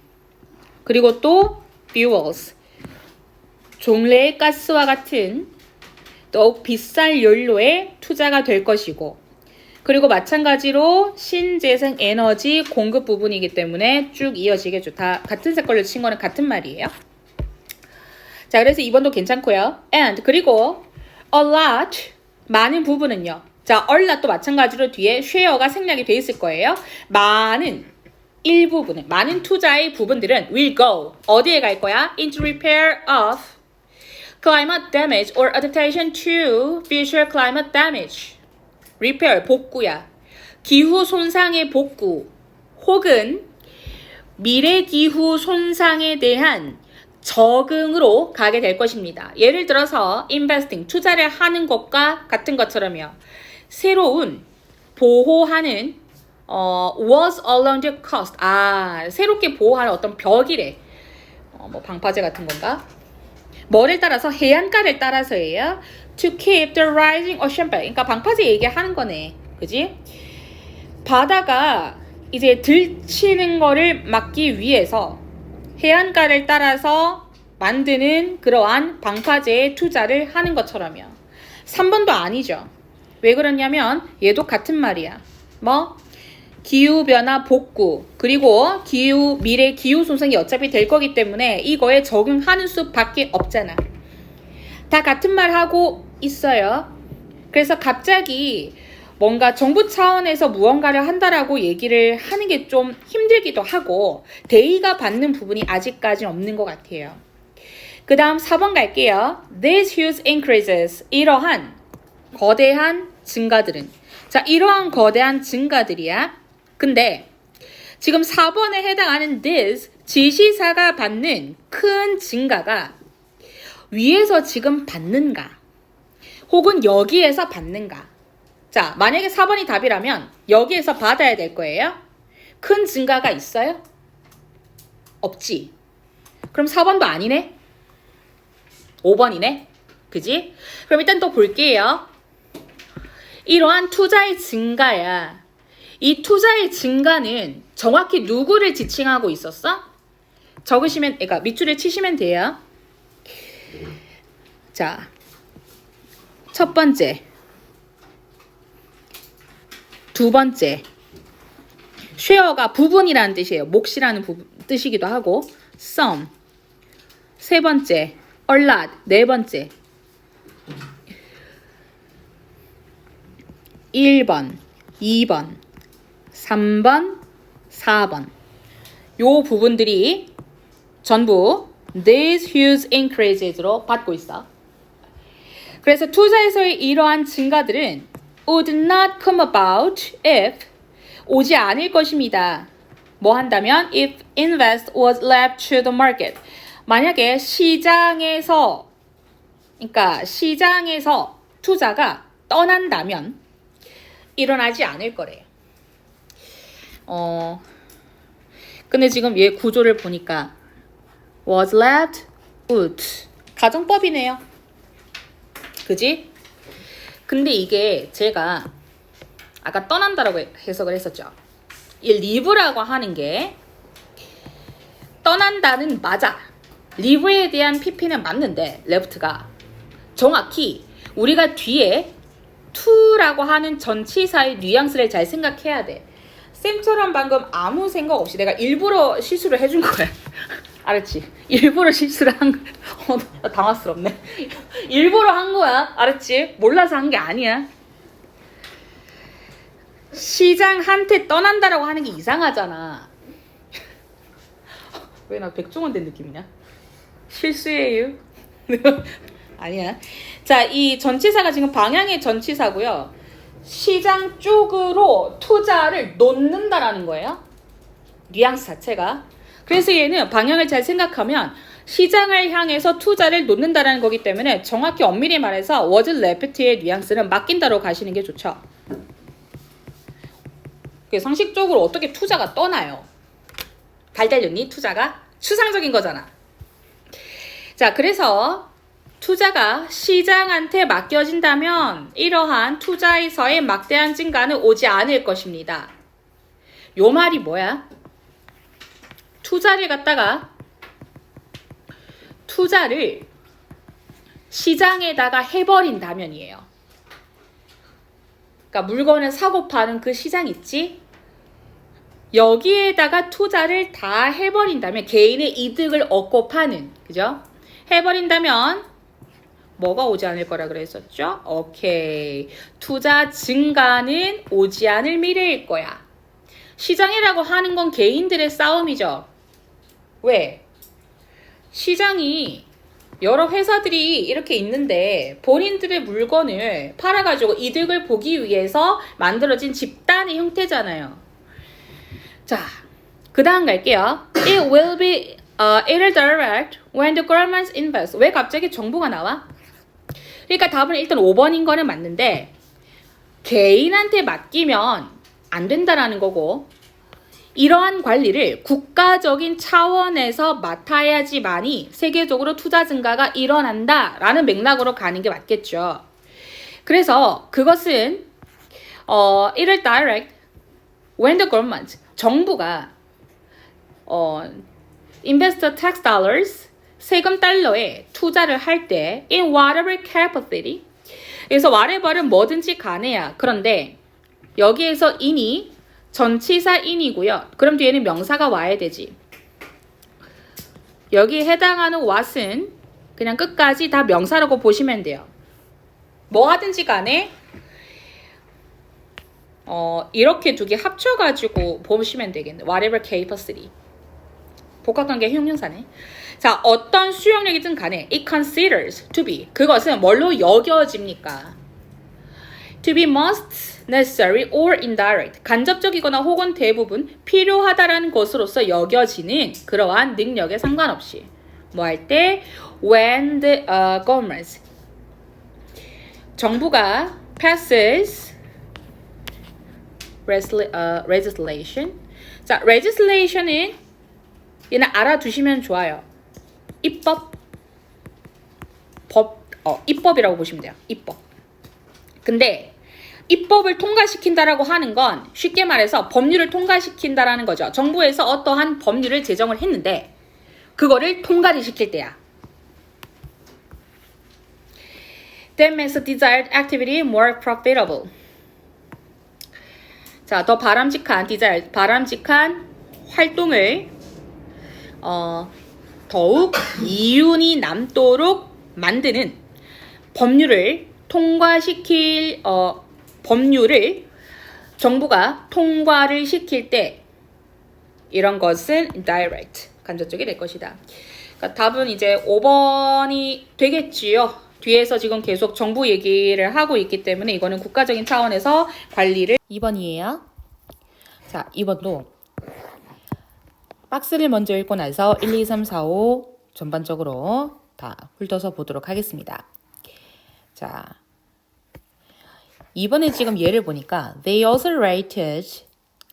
그리고 또 fuels, 종래의 가스와 같은 또 비싼 연료에 투자가 될 것이고, 그리고 마찬가지로 신재생 에너지 공급 부분이기 때문에 쭉 이어지겠죠. 다 같은 색깔로 친 거는 같은 말이에요. 자, 그래서 2번도 괜찮고요. And 그리고 a lot 많은 부분은요. 자, a lot도 마찬가지로 뒤에 share가 생략이 돼 있을 거예요. 많은 일부분은 많은 투자의 부분들은 will go 어디에 갈 거야? Into repair of climate damage or adaptation to future climate damage. repair 복구야. 기후 손상의 복구 혹은 미래 기후 손상에 대한 적응으로 가게 될 것입니다. 예를 들어서 investing 투자를 하는 것과 같은 것처럼요. 새로운 보호하는 was along the coast. 새롭게 보호하는 어떤 벽이래. 뭐 방파제 같은 건가? 뭐를 따라서? 해안가를 따라서예요. To keep the rising ocean back. 그러니까 방파제 얘기하는 거네. 그지? 바다가 이제 들치는 거를 막기 위해서 해안가를 따라서 만드는 그러한 방파제에 투자를 하는 것처럼요. 3번도 아니죠. 왜 그러냐면 얘도 같은 말이야. 뭐? 기후변화 복구 그리고 미래 기후 손상이 어차피 될 거기 때문에 이거에 적용하는 수밖에 없잖아. 다 같은 말 하고 있어요. 그래서 갑자기 뭔가 정부 차원에서 무언가를 한다라고 얘기를 하는 게 좀 힘들기도 하고 대의가 받는 부분이 아직까지는 없는 것 같아요. 그 다음 4번 갈게요. These huge increases 이러한 거대한 증가들은 자 이러한 거대한 증가들이야. 근데 지금 4번에 해당하는 this 지시사가 받는 큰 증가가 위에서 지금 받는가 혹은 여기에서 받는가. 자 만약에 4번이 답이라면 여기에서 받아야 될 거예요. 큰 증가가 있어요? 없지. 그럼 4번도 아니네. 5번이네. 그지? 그럼 일단 또 볼게요. 이러한 투자의 증가야. 이 투자의 증가는 정확히 누구를 지칭하고 있었어? 적으시면, 그러니까 밑줄을 치시면 돼요. 자, 첫 번째, 두 번째, share가 부분이라는 뜻이에요. 몫이라는 뜻이기도 하고, some, 세 번째, a lot, 네 번째, 1번, 2번, 3번, 4번 요 부분들이 전부 these huge increases로 받고 있어. 그래서 투자에서의 이러한 증가들은 would not come about if 오지 않을 것입니다. 뭐 한다면 if invest was left to the market 만약에 시장에서 투자가 떠난다면 일어나지 않을 거래요. 근데 지금 얘 구조를 보니까 was left would 가정법이네요. 그지? 근데 이게 제가 아까 떠난다라고 해석을 했었죠. 이 leave라고 하는 게 떠난다는 맞아. leave에 대한 pp는 맞는데 left가 정확히 우리가 뒤에 to라고 하는 전치사의 뉘앙스를 잘 생각해야 돼. 쌤처럼 방금 아무 생각 없이 내가 일부러 실수를 해준 거야. 알았지? 일부러 실수를 한 거야. 당황스럽네. 일부러 한 거야. 알았지? 몰라서 한 게 아니야. 시장한테 떠난다라고 하는 게 이상하잖아. 왜 나 백종원 된 느낌이냐? 실수예요. 아니야. 자, 이 전치사가 지금 방향의 전치사고요. 시장 쪽으로 투자를 놓는다라는 거예요. 뉘앙스 자체가. 그래서 얘는 방향을 잘 생각하면 시장을 향해서 투자를 놓는다라는 거기 때문에 정확히 엄밀히 말해서 was left의 뉘앙스는 맡긴다로 가시는 게 좋죠. 상식적으로 어떻게 투자가 떠나요? 달달렸니? 투자가? 추상적인 거잖아. 자, 그래서 투자가 시장한테 맡겨진다면 이러한 투자에서의 막대한 증가는 오지 않을 것입니다. 요 말이 뭐야? 투자를 시장에다가 해버린다면이에요. 그러니까 물건을 사고 파는 그 시장 있지? 여기에다가 투자를 다 해버린다면 개인의 이득을 얻고 파는 그죠? 해버린다면 뭐가 오지 않을 거라 그랬었죠? 오케이. 투자 증가는 오지 않을 미래일 거야. 시장이라고 하는 건 개인들의 싸움이죠. 왜? 시장이 여러 회사들이 이렇게 있는데 본인들의 물건을 팔아가지고 이득을 보기 위해서 만들어진 집단의 형태잖아요. 자, 그 다음 갈게요. It will be it'll direct when the government invests. 왜 갑자기 정부가 나와? 그러니까 답은 일단 5번인 거는 맞는데 개인한테 맡기면 안 된다라는 거고 이러한 관리를 국가적인 차원에서 맡아야지만이 세계적으로 투자 증가가 일어난다라는 맥락으로 가는 게 맞겠죠. 그래서 그것은 it'll direct when the government 정부가 investor tax dollars 세금 달러에 투자를 할 때 in whatever capacity 그래서 whatever는 뭐든지 간에야. 그런데 여기에서 in이 전치사 in이고요. 그럼 뒤에는 명사가 와야 되지. 여기에 해당하는 what은 그냥 끝까지 다 명사라고 보시면 돼요. 뭐 하든지 간에 이렇게 두 개 합쳐가지고 보시면 되겠네. whatever capacity. 복합관계 형용사네. 자, 어떤 수용력이든 간에 it considers to be. 그것은 뭘로 여겨집니까? to be most necessary or indirect. 간접적이거나 혹은 대부분 필요하다라는 것으로서 여겨지는 그러한 능력에 상관없이. 뭐 할 때? when the government 정부가 passes legislation. 자, legislation은 얘는 알아두시면 좋아요. 입법, 입법이라고 보시면 돼요. 입법. 근데 입법을 통과시킨다라고 하는 건 쉽게 말해서 법률을 통과시킨다라는 거죠. 정부에서 어떠한 법률을 제정을 했는데 그거를 통과를 시킬 때야. That makes the desired activity more profitable. 자, 더 바람직한 바람직한 활동을 더욱 이윤이 남도록 만드는 법률을 통과시킬 법률을 정부가 통과를 시킬 때 이런 것은 direct 간접적이 될 것이다. 그러니까 답은 이제 5번이 되겠지요. 뒤에서 지금 계속 정부 얘기를 하고 있기 때문에 이거는 국가적인 차원에서 관리를 2번이에요. 자, 2번도 박스를 먼저 읽고 나서 1, 2, 3, 4, 5 전반적으로 다 훑어서 보도록 하겠습니다. 자, 이번에 지금 예를 보니까 They also rated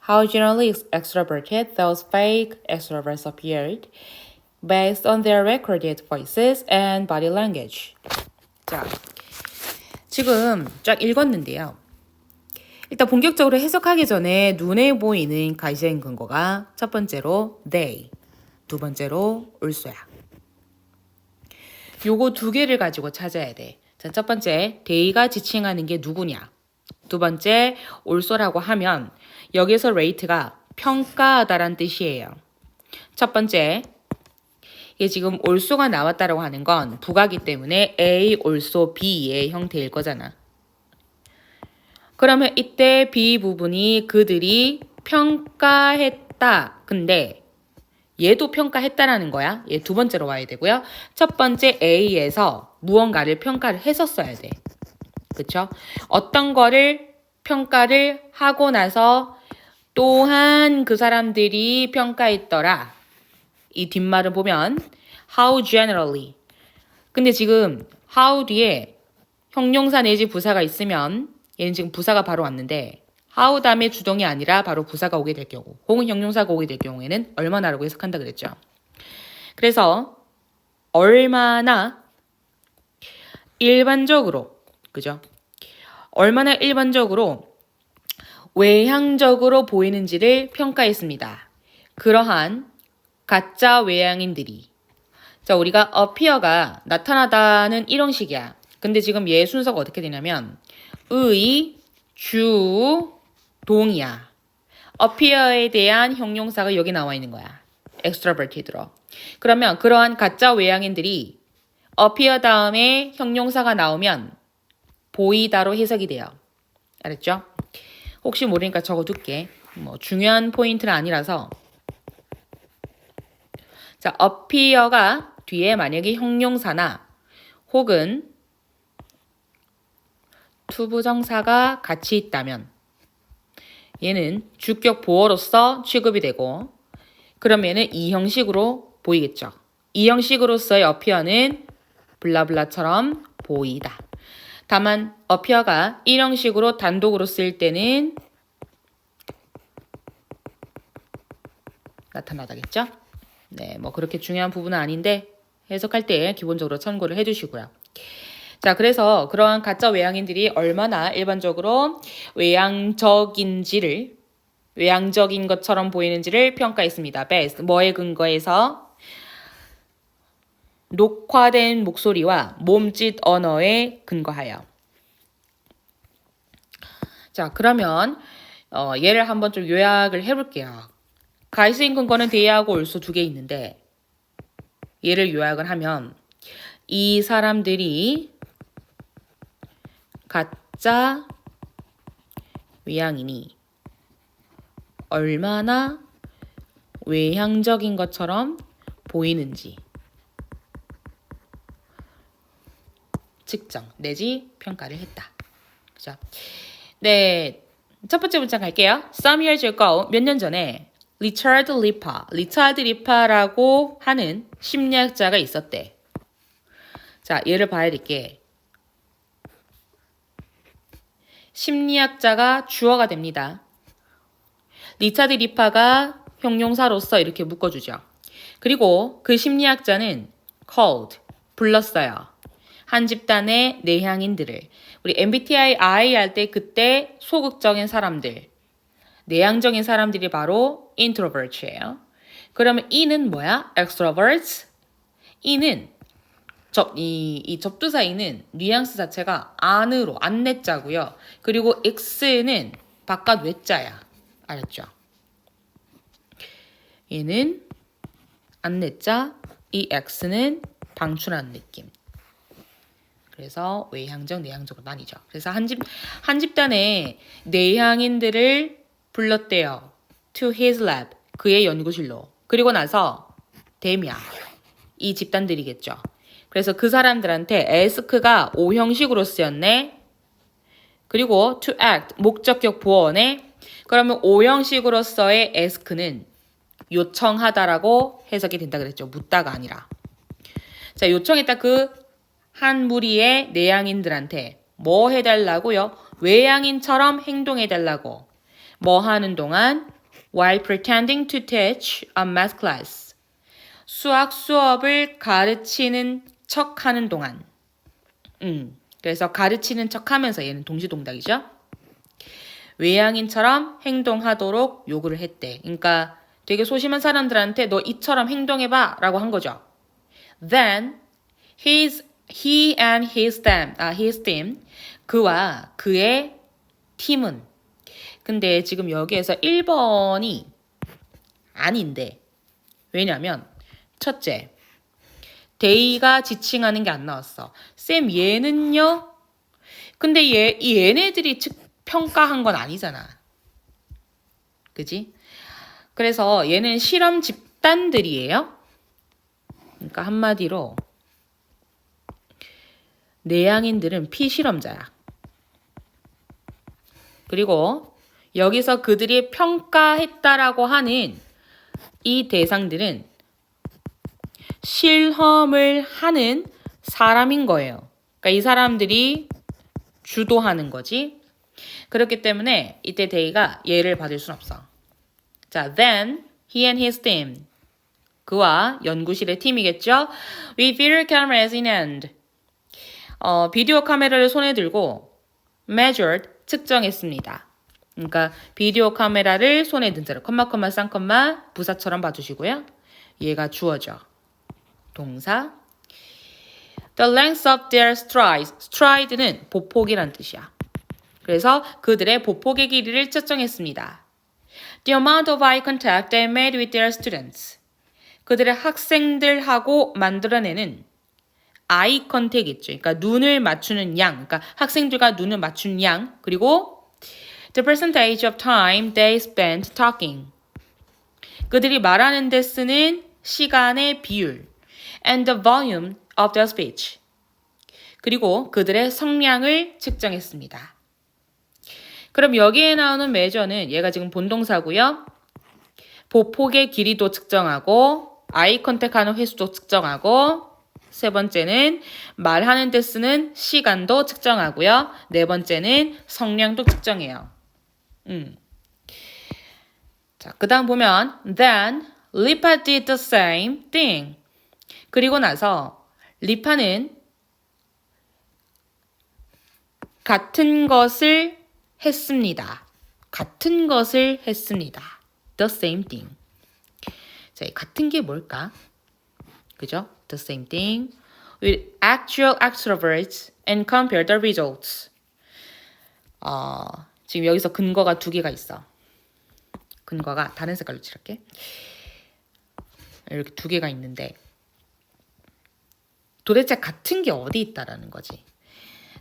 how generally extroverted those fake extroverts appeared based on their recorded voices and body language. 자, 지금 쫙 읽었는데요. 일단 본격적으로 해석하기 전에 눈에 보이는 가시적인 근거가 첫 번째로 they, 두 번째로 올소야. 요거 두 개를 가지고 찾아야 돼. 자, 첫 번째, they가 지칭하는 게 누구냐? 두 번째, 올소라고 하면 여기서 rate가 평가하다란 뜻이에요. 첫 번째, 이게 지금 올소가 나왔다라고 하는 건 부가기 때문에 A, 올소, B의 형태일 거잖아. 그러면 이때 B 부분이 그들이 평가했다. 근데 얘도 평가했다라는 거야. 얘 두 번째로 와야 되고요. 첫 번째 A에서 무언가를 평가를 했었어야 돼. 그쵸? 어떤 거를 평가를 하고 나서 또한 그 사람들이 평가했더라. 이 뒷말을 보면 how generally. 근데 지금 how 뒤에 형용사 내지 부사가 있으면 얘는 지금 부사가 바로 왔는데 how 다음에 주동이 아니라 바로 부사가 오게 될 경우 혹은 형용사가 오게 될 경우에는 얼마나라고 해석한다 그랬죠. 그래서 얼마나 일반적으로 그죠? 얼마나 일반적으로 외향적으로 보이는지를 평가했습니다. 그러한 가짜 외향인들이 자 우리가 appear가 나타나다는 이런 식이야. 근데 지금 얘 순서가 어떻게 되냐면 의, 주동이야. appear에 대한 형용사가 여기 나와 있는 거야. extroverted로. 그러면 그러한 가짜 외향인들이 appear 다음에 형용사가 나오면 보이다로 해석이 돼요. 알았죠? 혹시 모르니까 적어둘게. 뭐 중요한 포인트는 아니라서. 자, appear가 뒤에 만약에 형용사나 혹은 투부정사가 같이 있다면 얘는 주격 보어로서 취급이 되고 그러면은 이 형식으로 보이겠죠. 이 형식으로서의 appear는 블라블라처럼 보이다. 다만 appear가 이 형식으로 단독으로 쓸 때는 나타나다겠죠? 네, 뭐 그렇게 중요한 부분은 아닌데 해석할 때 기본적으로 참고를 해주시고요. 자, 그래서 그러한 가짜 외향인들이 얼마나 일반적으로 외향적인 것처럼 보이는지를 평가했습니다. based, 뭐에 근거해서? 녹화된 목소리와 몸짓 언어에 근거하여. 자, 그러면 얘를 한번 좀 요약을 해볼게요. 가이스인 근거는 대하고 올수 두 개 있는데 얘를 요약을 하면 이 사람들이 가짜 외향인이 얼마나 외향적인 것처럼 보이는지 측정 내지 평가를 했다. 그죠? 네, 첫 번째 문장 갈게요. Some years ago, 몇 년 전에 리차드 리파라고 하는 심리학자가 있었대. 자, 얘를 봐야 될 게 심리학자가 주어가 됩니다. 리차드 리파가 형용사로서 이렇게 묶어주죠. 그리고 그 심리학자는 called, 불렀어요. 한 집단의 내향인들을. 우리 MBTI I 할 때 그때 소극적인 사람들, 내향적인 사람들이 바로 introvert예요. 그러면 E는 뭐야? extroverts. E는 이 접두사 E는 뉘앙스 자체가 안으로, 안내자고요. 그리고 X는 바깥 외자야. 알았죠? 얘는 안내자, 이 X는 방출하는 느낌. 그래서 외향적, 내향적으로 나뉘죠. 그래서 한 집단의 내향인들을 불렀대요. To his lab, 그의 연구실로. 그리고 나서 데미아, 이 집단들이겠죠. 그래서 그 사람들한테 ask가 오형식으로 쓰였네. 그리고 to act, 목적격 보어네. 그러면 오형식으로서의 ask는 요청하다라고 해석이 된다 그랬죠. 묻다가 아니라. 자, 요청했다 그 한 무리의 내향인들한테 뭐 해달라고요? 외향인처럼 해달라고. 뭐 하는 동안? While pretending to teach a math class. 수학 수업을 가르치는 척 하는 동안. 그래서 가르치는 척 하면서 얘는 동시동작이죠. 외향인처럼 행동하도록 요구를 했대. 그러니까 되게 소심한 사람들한테 너 이처럼 행동해봐 라고 한 거죠. Then he and his team, 그와 그의 팀은. 근데 지금 여기에서 1번이 아닌데 왜냐면 첫째, 데이가 지칭하는 게 안 나왔어. 쌤 얘는요? 근데 얘네들이 평가한 건 아니잖아. 그지? 그래서 얘는 실험 집단들이에요. 그러니까 한마디로 내향인들은 피실험자야. 그리고 여기서 그들이 평가했다라고 하는 이 대상들은 실험을 하는 사람인 거예요. 그러니까 이 사람들이 주도하는 거지. 그렇기 때문에 이때 데이가 얘를 받을 순 없어. 자, then he and his team, 그와 연구실의 팀이겠죠. With video cameras in hand, 비디오 카메라를 손에 들고 measured, 측정했습니다. 그러니까 비디오 카메라를 손에 든 채로 컴마 쌍컴마 부사처럼 봐주시고요. 얘가 주어져. 동사. The length of their strides. stride는 보폭이란 뜻이야. 그래서 그들의 보폭의 길이를 측정했습니다. The amount of eye contact they made with their students. 그들의 학생들하고 만들어내는 eye contact 있죠. 그러니까 눈을 맞추는 양, 그러니까 학생들과 눈을 맞춘 양, 그리고 the percentage of time they spent talking. 그들이 말하는 데 쓰는 시간의 비율 and the volume of their speech. 그리고 그들의 성량을 측정했습니다. 그럼 여기에 나오는 measure는 얘가 지금 본동사고요. 보폭의 길이도 측정하고 아이 컨택하는 횟수도 측정하고 세 번째는 말하는 데 쓰는 시간도 측정하고요. 네 번째는 성량도 측정해요. 자, 그 다음 보면 Then Lipa did the same thing. 그리고 나서 리파는 같은 것을 했습니다. 같은 것을 했습니다. The same thing. 자, 같은 게 뭘까? 그죠? The same thing with actual extroverts and compare the results. 지금 여기서 근거가 두 개가 있어. 근거가 다른 색깔로 칠할게. 이렇게 두 개가 있는데 도대체 같은 게 어디 있다라는 거지.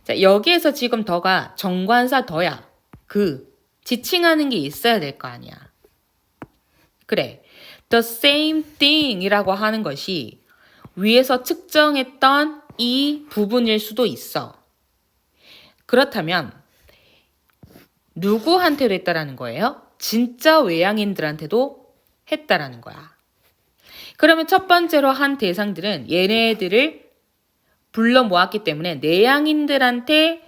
자, 여기에서 지금 더가 정관사 더야. 그 지칭하는 게 있어야 될 거 아니야. 그래. The same thing 이라고 하는 것이 위에서 측정했던 이 부분일 수도 있어. 그렇다면 누구한테도 했다라는 거예요? 진짜 외향인들한테도 했다라는 거야. 그러면 첫 번째로 한 대상들은 얘네들을 불러 모았기 때문에 내향인들한테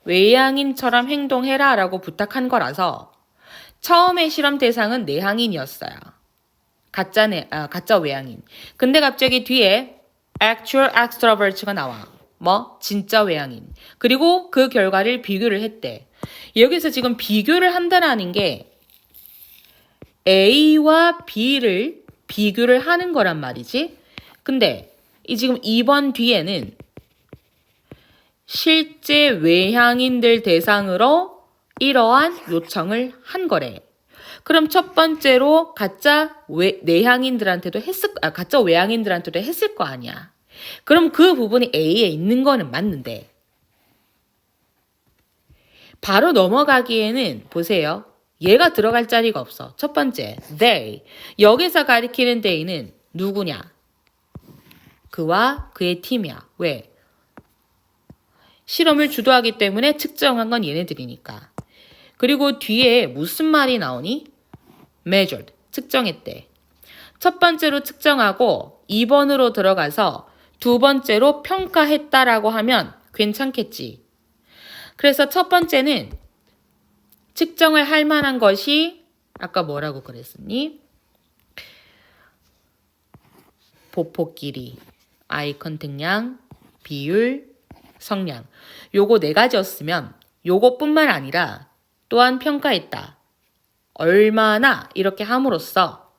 외향인처럼 행동해라 라고 부탁한 거라서 처음에 실험 대상은 내향인이었어요. 가짜 외향인. 근데 갑자기 뒤에 actual extrovert가 나와. 뭐? 진짜 외향인. 그리고 그 결과를 비교를 했대. 여기서 지금 비교를 한다라는 게 A와 B를 비교를 하는 거란 말이지. 근데 이 지금 2번 뒤에는 실제 외향인들 대상으로 이러한 요청을 한 거래. 그럼 첫 번째로 가짜 외향인들한테도 했을 거 아니야. 그럼 그 부분이 A에 있는 거는 맞는데 바로 넘어가기에는 보세요. 얘가 들어갈 자리가 없어. 첫 번째, they. 여기서 가리키는 they는 누구냐? 그와 그의 팀이야. 왜? 실험을 주도하기 때문에 측정한 건 얘네들이니까. 그리고 뒤에 무슨 말이 나오니? measured, 측정했대. 첫 번째로 측정하고 2번으로 들어가서 두 번째로 평가했다라고 하면 괜찮겠지. 그래서 첫 번째는 측정을 할 만한 것이 아까 뭐라고 그랬었니? 보폭 길이, 아이 컨택량, 비율, 성량. 요거 네 가지였으면 요것뿐만 아니라 또한 평가했다. 얼마나 이렇게 함으로써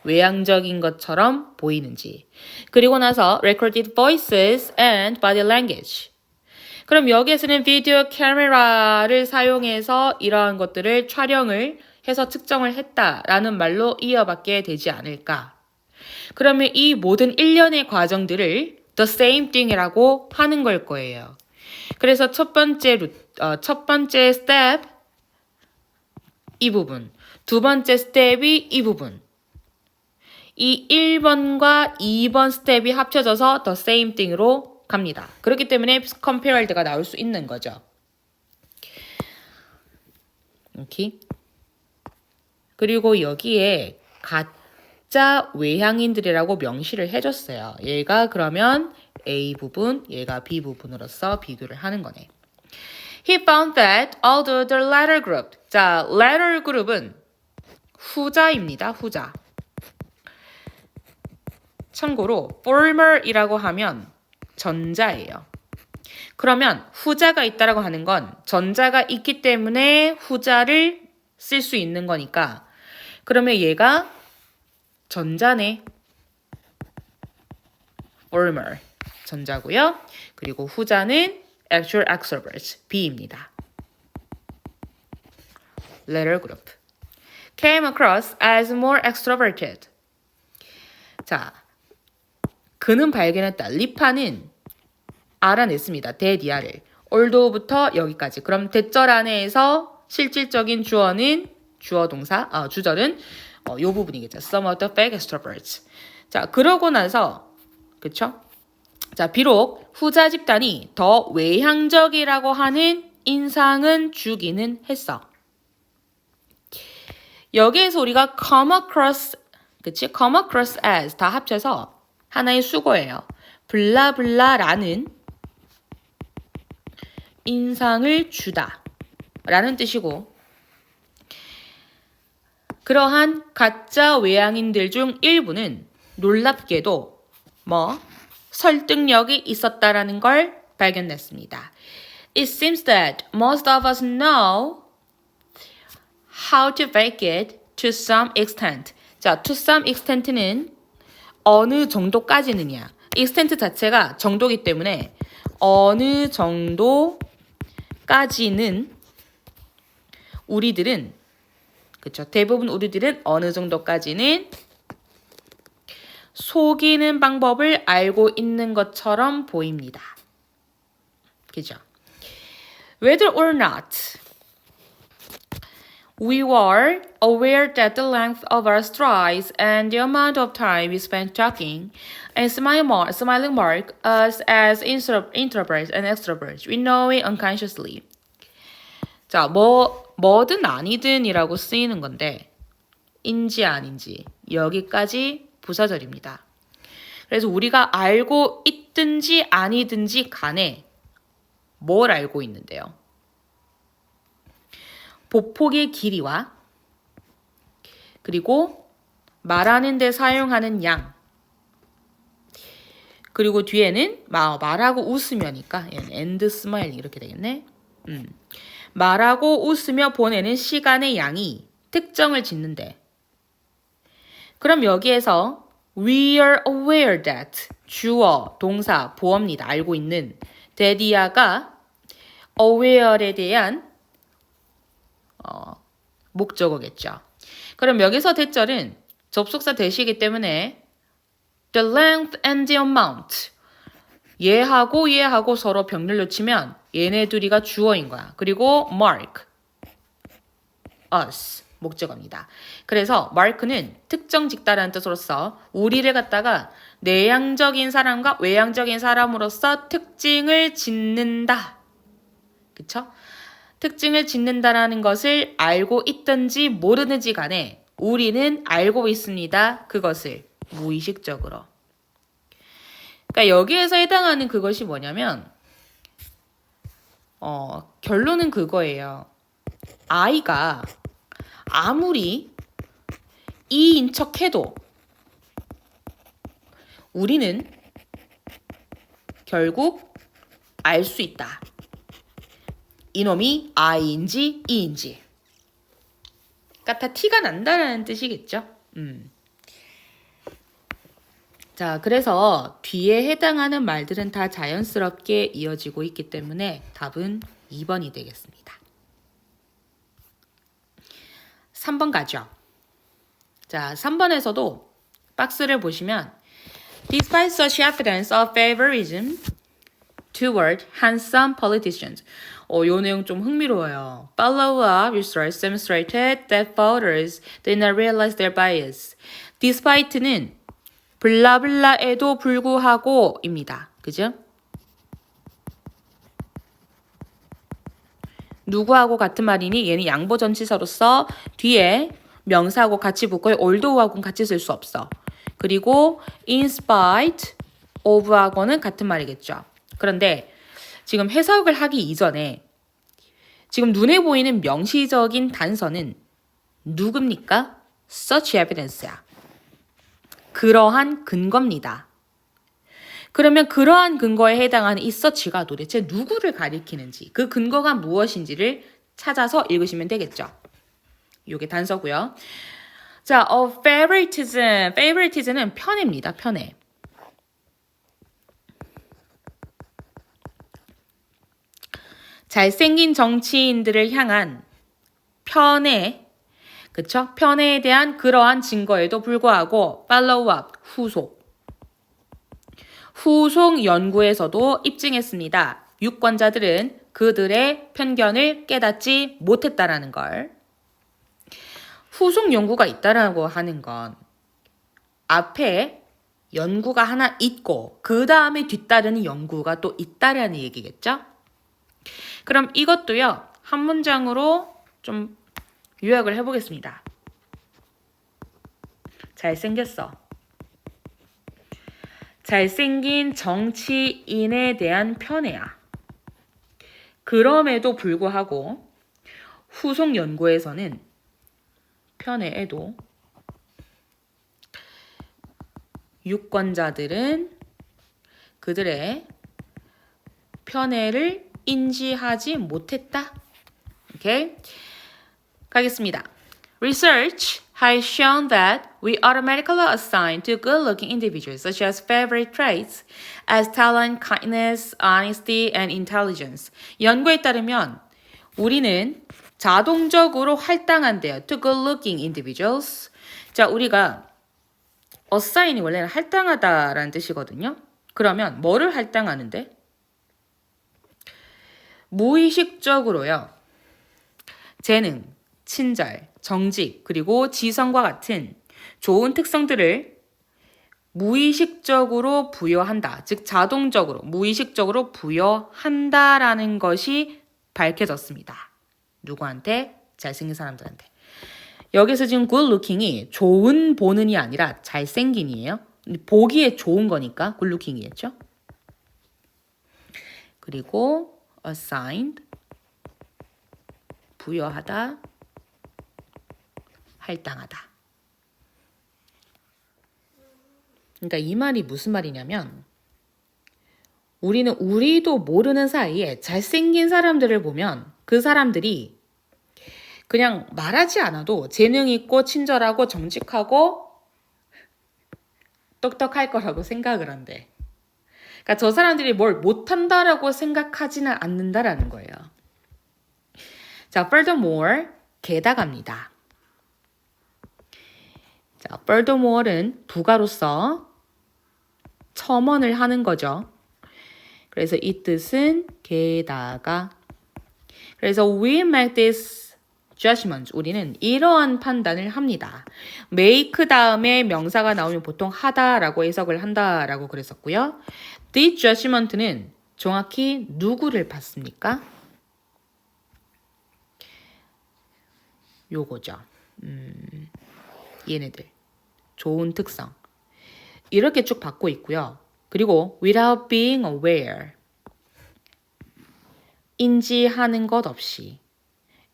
외향적인 것처럼 보이는지. 그리고 나서 recorded voices and body language. 그럼 여기에서는 비디오 카메라를 사용해서 이러한 것들을 촬영을 해서 측정을 했다라는 말로 이어받게 되지 않을까. 그러면 이 모든 일련의 과정들을 the same thing이라고 하는 걸 거예요. 그래서 첫 번째 스텝 이 부분, 두 번째 스텝이 이 부분. 이 1번과 2번 스텝이 합쳐져서 the same thing으로 갑니다. 그렇기 때문에 compared가 나올 수 있는 거죠. 오케이. 그리고 여기에 가짜 외향인들이라고 명시를 해줬어요. 얘가 그러면 A 부분, 얘가 B 부분으로서 비교를 하는 거네. He found that although the latter group, 자, latter group은 후자입니다. 후자. 참고로 former이라고 하면 전자예요. 그러면 후자가 있다라고 하는 건 전자가 있기 때문에 후자를 쓸 수 있는 거니까 그러면 얘가 전자네. former 전자고요. 그리고 후자는 actual extroverts B입니다. letter group. Came across as more extroverted. 자, 그는 발견했다. 리파는 알아냈습니다. 대디아를. although부터 여기까지. 그럼 대절 안에서 실질적인 주어는 주절은 요 부분이겠죠. Some of the fake extroverts. 자, 그러고 나서 그쵸? 자, 비록 후자 집단이 더 외향적이라고 하는 인상은 주기는 했어. 여기에서 우리가 come across, 그치? come across as 다 합쳐서 하나의 수거예요. 블라블라라는 인상을 주다 라는 뜻이고, 그러한 가짜 외향인들 중 일부는 놀랍게도 설득력이 있었다라는 걸 발견했습니다. It seems that most of us know how to fake it to some extent. 자, to some extent는 어느 정도까지느냐. extent 자체가 정도이기 때문에 어느 정도까지는 우리들은, 그쵸, 대부분 우리들은 어느 정도까지는 속이는 방법을 알고 있는 것처럼 보입니다. 그죠? Whether or not we were aware that the length of our strides and the amount of time we spent talking and smiling mark us as introverts and extroverts. We know it unconsciously. 자, 뭐든 아니든이라고 쓰이는 건데 인지 아닌지 여기까지 부사절입니다. 그래서 우리가 알고 있든지 아니든지 간에 뭘 알고 있는데요? 보폭의 길이와 그리고 말하는 데 사용하는 양, 그리고 뒤에는 말하고 웃으며니까 and smiling 이렇게 되겠네. 말하고 웃으며 보내는 시간의 양이 특정을 짓는데, 그럼 여기에서 we are aware that 주어, 동사, 보어입니다. 알고 있는 that이야가 aware에 대한 목적어겠죠. 그럼 여기서 대절은 접속사 대시이기 때문에 the length and the amount, 얘하고 서로 병렬로 치면 얘네 둘이가 주어인 거야. 그리고 mark, us, 목적어입니다. 그래서 mark는 특정 짓다라는 뜻으로서 우리를 갖다가 내향적인 사람과 외향적인 사람으로서 특징을 짓는다. 그쵸? 특징을 짓는다라는 것을 알고 있든지 모르든지 간에 우리는 알고 있습니다. 그것을 무의식적으로. 그러니까 여기에서 해당하는 그것이 뭐냐면 결론은 그거예요. 아이가 아무리 이인 척해도 우리는 결국 알 수 있다. 이놈이 I인지 E인지. 그러니까 다 티가 난다라는 뜻이겠죠. 자, 그래서 뒤에 해당하는 말들은 다 자연스럽게 이어지고 있기 때문에 답은 2번이 되겠습니다. 3번 가죠. 자, 3번에서도 박스를 보시면 Despite such evidence of favoritism toward handsome politicians. 요 내용 좀 흥미로워요. Follow-up research demonstrated that voters did not realize their bias. Despite는 블라블라에도 불구하고입니다. 그죠? 누구하고 같은 말이니? 얘는 양보전치사로서 뒤에 명사하고 같이 붙고 although하고는 같이 쓸 수 없어. 그리고 in spite of하고는 같은 말이겠죠. 그런데 지금 해석을 하기 이전에 지금 눈에 보이는 명시적인 단서는 누굽니까? Such evidence야. 그러한 근거입니다. 그러면 그러한 근거에 해당하는 이 such가 도대체 누구를 가리키는지, 그 근거가 무엇인지를 찾아서 읽으시면 되겠죠. 이게 단서고요. 자, favoritism. favoritism은 편애입니다. 편애. 잘생긴 정치인들을 향한 편애, 그쵸? 편애에 대한 그러한 증거에도 불구하고 follow up, 후속 연구에서도 입증했습니다. 유권자들은 그들의 편견을 깨닫지 못했다라는 걸. 후속 연구가 있다라고 하는 건 앞에 연구가 하나 있고 그 다음에 뒤따르는 연구가 또 있다라는 얘기겠죠? 그럼 이것도요. 한 문장으로 좀 요약을 해보겠습니다. 잘생겼어. 잘생긴 정치인에 대한 편애야. 그럼에도 불구하고 후속 연구에서는 편애에도 유권자들은 그들의 편애를 인지하지 못했다. 오케이? 가겠습니다. Research has shown that we automatically assign to good-looking individuals such as favorite traits as talent, kindness, honesty, and intelligence. 연구에 따르면 우리는 자동적으로 할당한대요. To good-looking individuals. 자, 우리가 assign이 원래는 할당하다라는 뜻이거든요. 그러면 뭐를 할당하는데? 무의식적으로요. 재능, 친절, 정직, 그리고 지성과 같은 좋은 특성들을 무의식적으로 부여한다. 즉 자동적으로, 무의식적으로 부여한다라는 것이 밝혀졌습니다. 누구한테? 잘생긴 사람들한테. 여기서 지금 good looking이 좋은 보는이 아니라 잘생긴이에요. 보기에 좋은 거니까 good looking이겠죠. 그리고 assigned, 부여하다, 할당하다. 그러니까 이 말이 무슨 말이냐면 우리도 모르는 사이에 잘생긴 사람들을 보면 그 사람들이 그냥 말하지 않아도 재능 있고 친절하고 정직하고 똑똑할 거라고 생각을 한대. 그러니까 저 사람들이 뭘 못한다라고 생각하지는 않는다라는 거예요. 자, furthermore, 게다가입니다. 자, furthermore는 부가로서 첨언을 하는 거죠. 그래서 이 뜻은 게다가. 그래서 we make this judgment. 우리는 이러한 판단을 합니다. make 다음에 명사가 나오면 보통 하다라고 해석을 한다라고 그랬었고요. this judgment는 정확히 누구를 받습니까? 요거죠. 얘네들. 좋은 특성. 이렇게 쭉 받고 있고요. 그리고 without being aware. 인지하는 것 없이.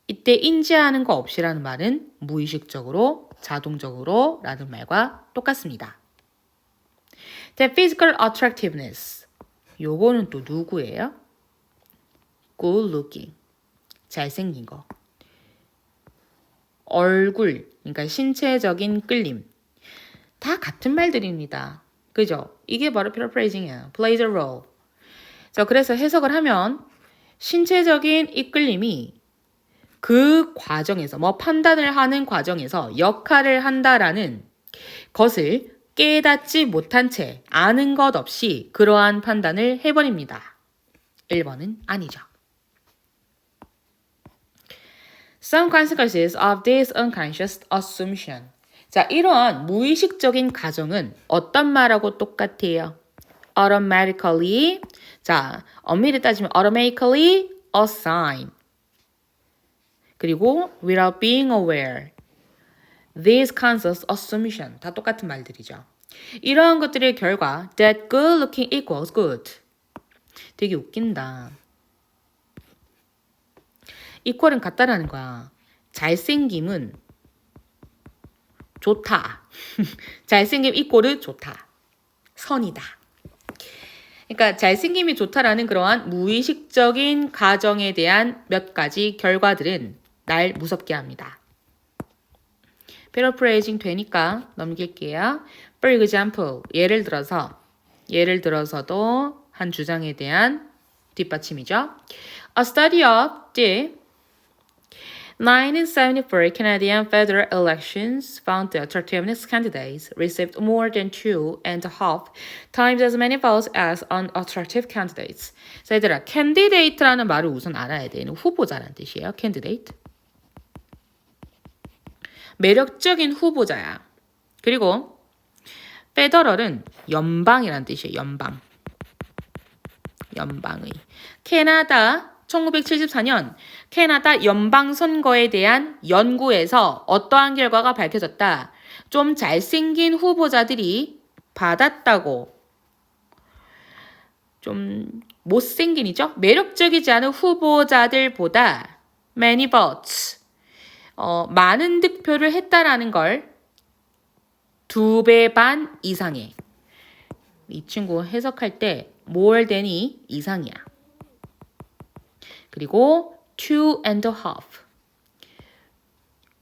이때 인지하는 것 없이라는 말은 무의식적으로, 자동적으로 라는 말과 똑같습니다. The physical attractiveness. 요거는 또 누구예요? Good looking. 잘생긴 거. 얼굴, 그러니까 신체적인 끌림. 다 같은 말들입니다. 그죠? 이게 바로 paraphrasing이에요. plays a role. 자, 그래서 해석을 하면 신체적인 이끌림이 그 과정에서 판단을 하는 과정에서 역할을 한다라는 것을 깨닫지 못한 채 아는 것 없이 그러한 판단을 해버립니다. 1번은 아니죠. Some consequences of this unconscious assumption. 자, 이러한 무의식적인 가정은 어떤 말하고 똑같아요? Automatically. 자, 엄밀히 따지면 automatically assign. 그리고 without being aware. These conscious assumption. 다 똑같은 말들이죠. 이러한 것들의 결과 that good looking equals good. 되게 웃긴다. equal은 같다라는 거야. 잘생김은 좋다. 잘생김 equal은 좋다. 선이다. 그러니까 잘생김이 좋다라는 그러한 무의식적인 가정에 대한 몇 가지 결과들은 날 무섭게 합니다. paraphrasing 되니까 넘길게요. For example, 예를 들어서도 한 주장에 대한 뒷받침이죠. A study of the 1974 Canadian federal elections found the attractiveness candidates received more than 2.5 times as many votes as unattractive candidates. 자, 얘들아, candidate라는 말을 우선 알아야 돼. 후보자라는 뜻이에요. candidate. 매력적인 후보자야. 그리고 federal은 연방이라는 뜻이에요. 연방. 연방의. 캐나다 1974년 캐나다 연방선거에 대한 연구에서 어떠한 결과가 밝혀졌다. 좀 잘생긴 후보자들이 받았다고. 좀 못생긴이죠? 매력적이지 않은 후보자들보다 many votes, 많은 득표를 했다라는 걸 2배 반 이상해. 이 친구 해석할 때 more than이 이상이야. 그리고 2.5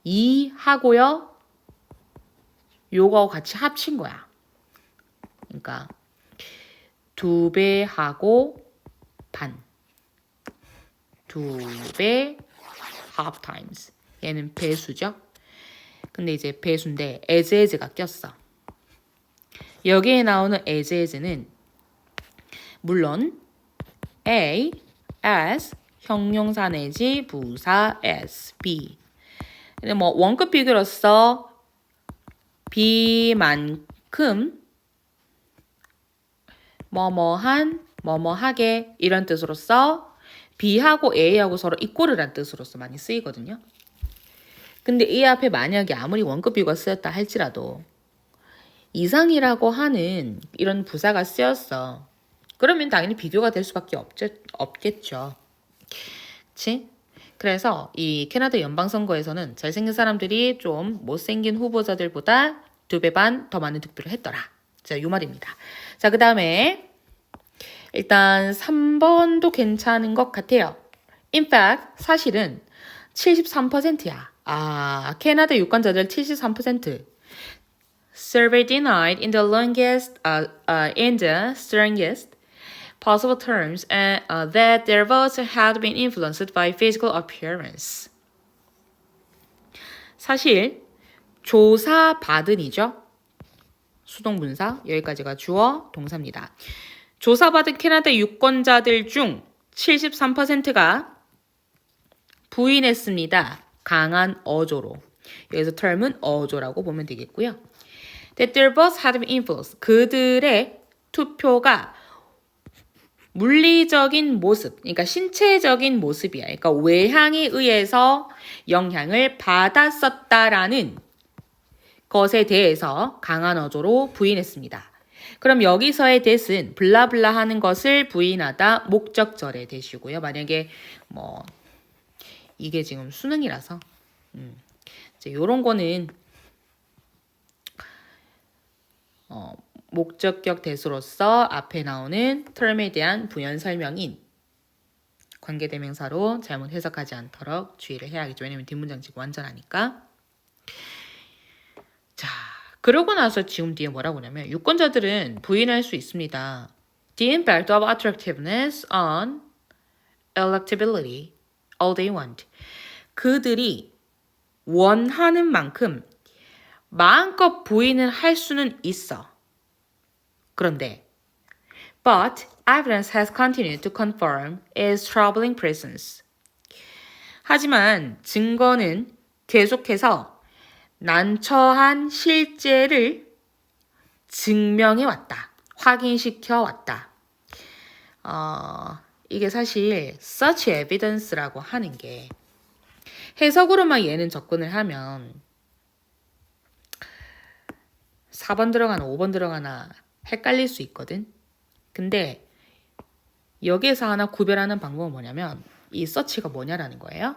2 하고요. 요거 같이 합친 거야. 그러니까 2배 하고 반. 2배 half times. 얘는 배수죠. 근데 이제 배수인데 as가 꼈어. 여기에 나오는 as는 물론 A, S, 형용사 내지 부사 S, B. 근데 뭐 원급 비교로서 B만큼 뭐뭐한, 뭐뭐하게 이런 뜻으로서 B하고 A하고 서로 이꼬르란 뜻으로서 많이 쓰이거든요. 근데 이 앞에 만약에 아무리 원급 비교가 쓰였다 할지라도 이상이라고 하는 이런 부사가 쓰였어. 그러면 당연히 비교가 될 수밖에 없겠죠. 그치? 그래서 이 캐나다 연방선거에서는 잘생긴 사람들이 좀 못생긴 후보자들보다 2배 반 더 많은 득표를 했더라. 자, 요 말입니다. 자, 그 다음에 일단 3번도 괜찮은 것 같아요. In fact, 사실은 73%야. 캐나다 유권자들 73%. Survey denied in the longest, in the strongest possible terms that their votes had been influenced by physical appearance. 사실 조사받은이죠. 수동분사 여기까지가 주어 동사입니다. 조사받은 캐나다 유권자들 중 73%가 부인했습니다. 강한 어조로. 여기서 term은 어조라고 보면 되겠고요. That their votes had been influenced. 그들의 투표가 물리적인 모습, 그러니까 신체적인 모습이야. 그러니까 외향에 의해서 영향을 받았었다라는 것에 대해서 강한 어조로 부인했습니다. 그럼 여기서의 that은 블라블라 하는 것을 부인하다 목적절의 that이고요. 만약에 뭐 이게 지금 수능이라서 이제 이런 거는 목적격 that으로서 앞에 나오는 term에 대한 부연 설명인 관계대명사로 잘못 해석하지 않도록 주의를 해야겠죠. 왜냐면 뒷문장 지금 완전하니까. 자, 그러고 나서 지금 뒤에 뭐라고 하냐면 유권자들은 부인할 수 있습니다. The impact of attractiveness on electability, all they want. 그들이 원하는 만큼 마음껏 부인을 할 수는 있어. 그런데 But evidence has continued to confirm its troubling presence. 하지만 증거는 계속해서 난처한 실제를 증명해왔다. 확인시켜왔다. 이게 사실 such evidence라고 하는 게 해석으로만 얘는 접근을 하면 4번 들어가나 5번 들어가나 헷갈릴 수 있거든. 근데 여기에서 하나 구별하는 방법은 뭐냐면 이 서치가 뭐냐라는 거예요.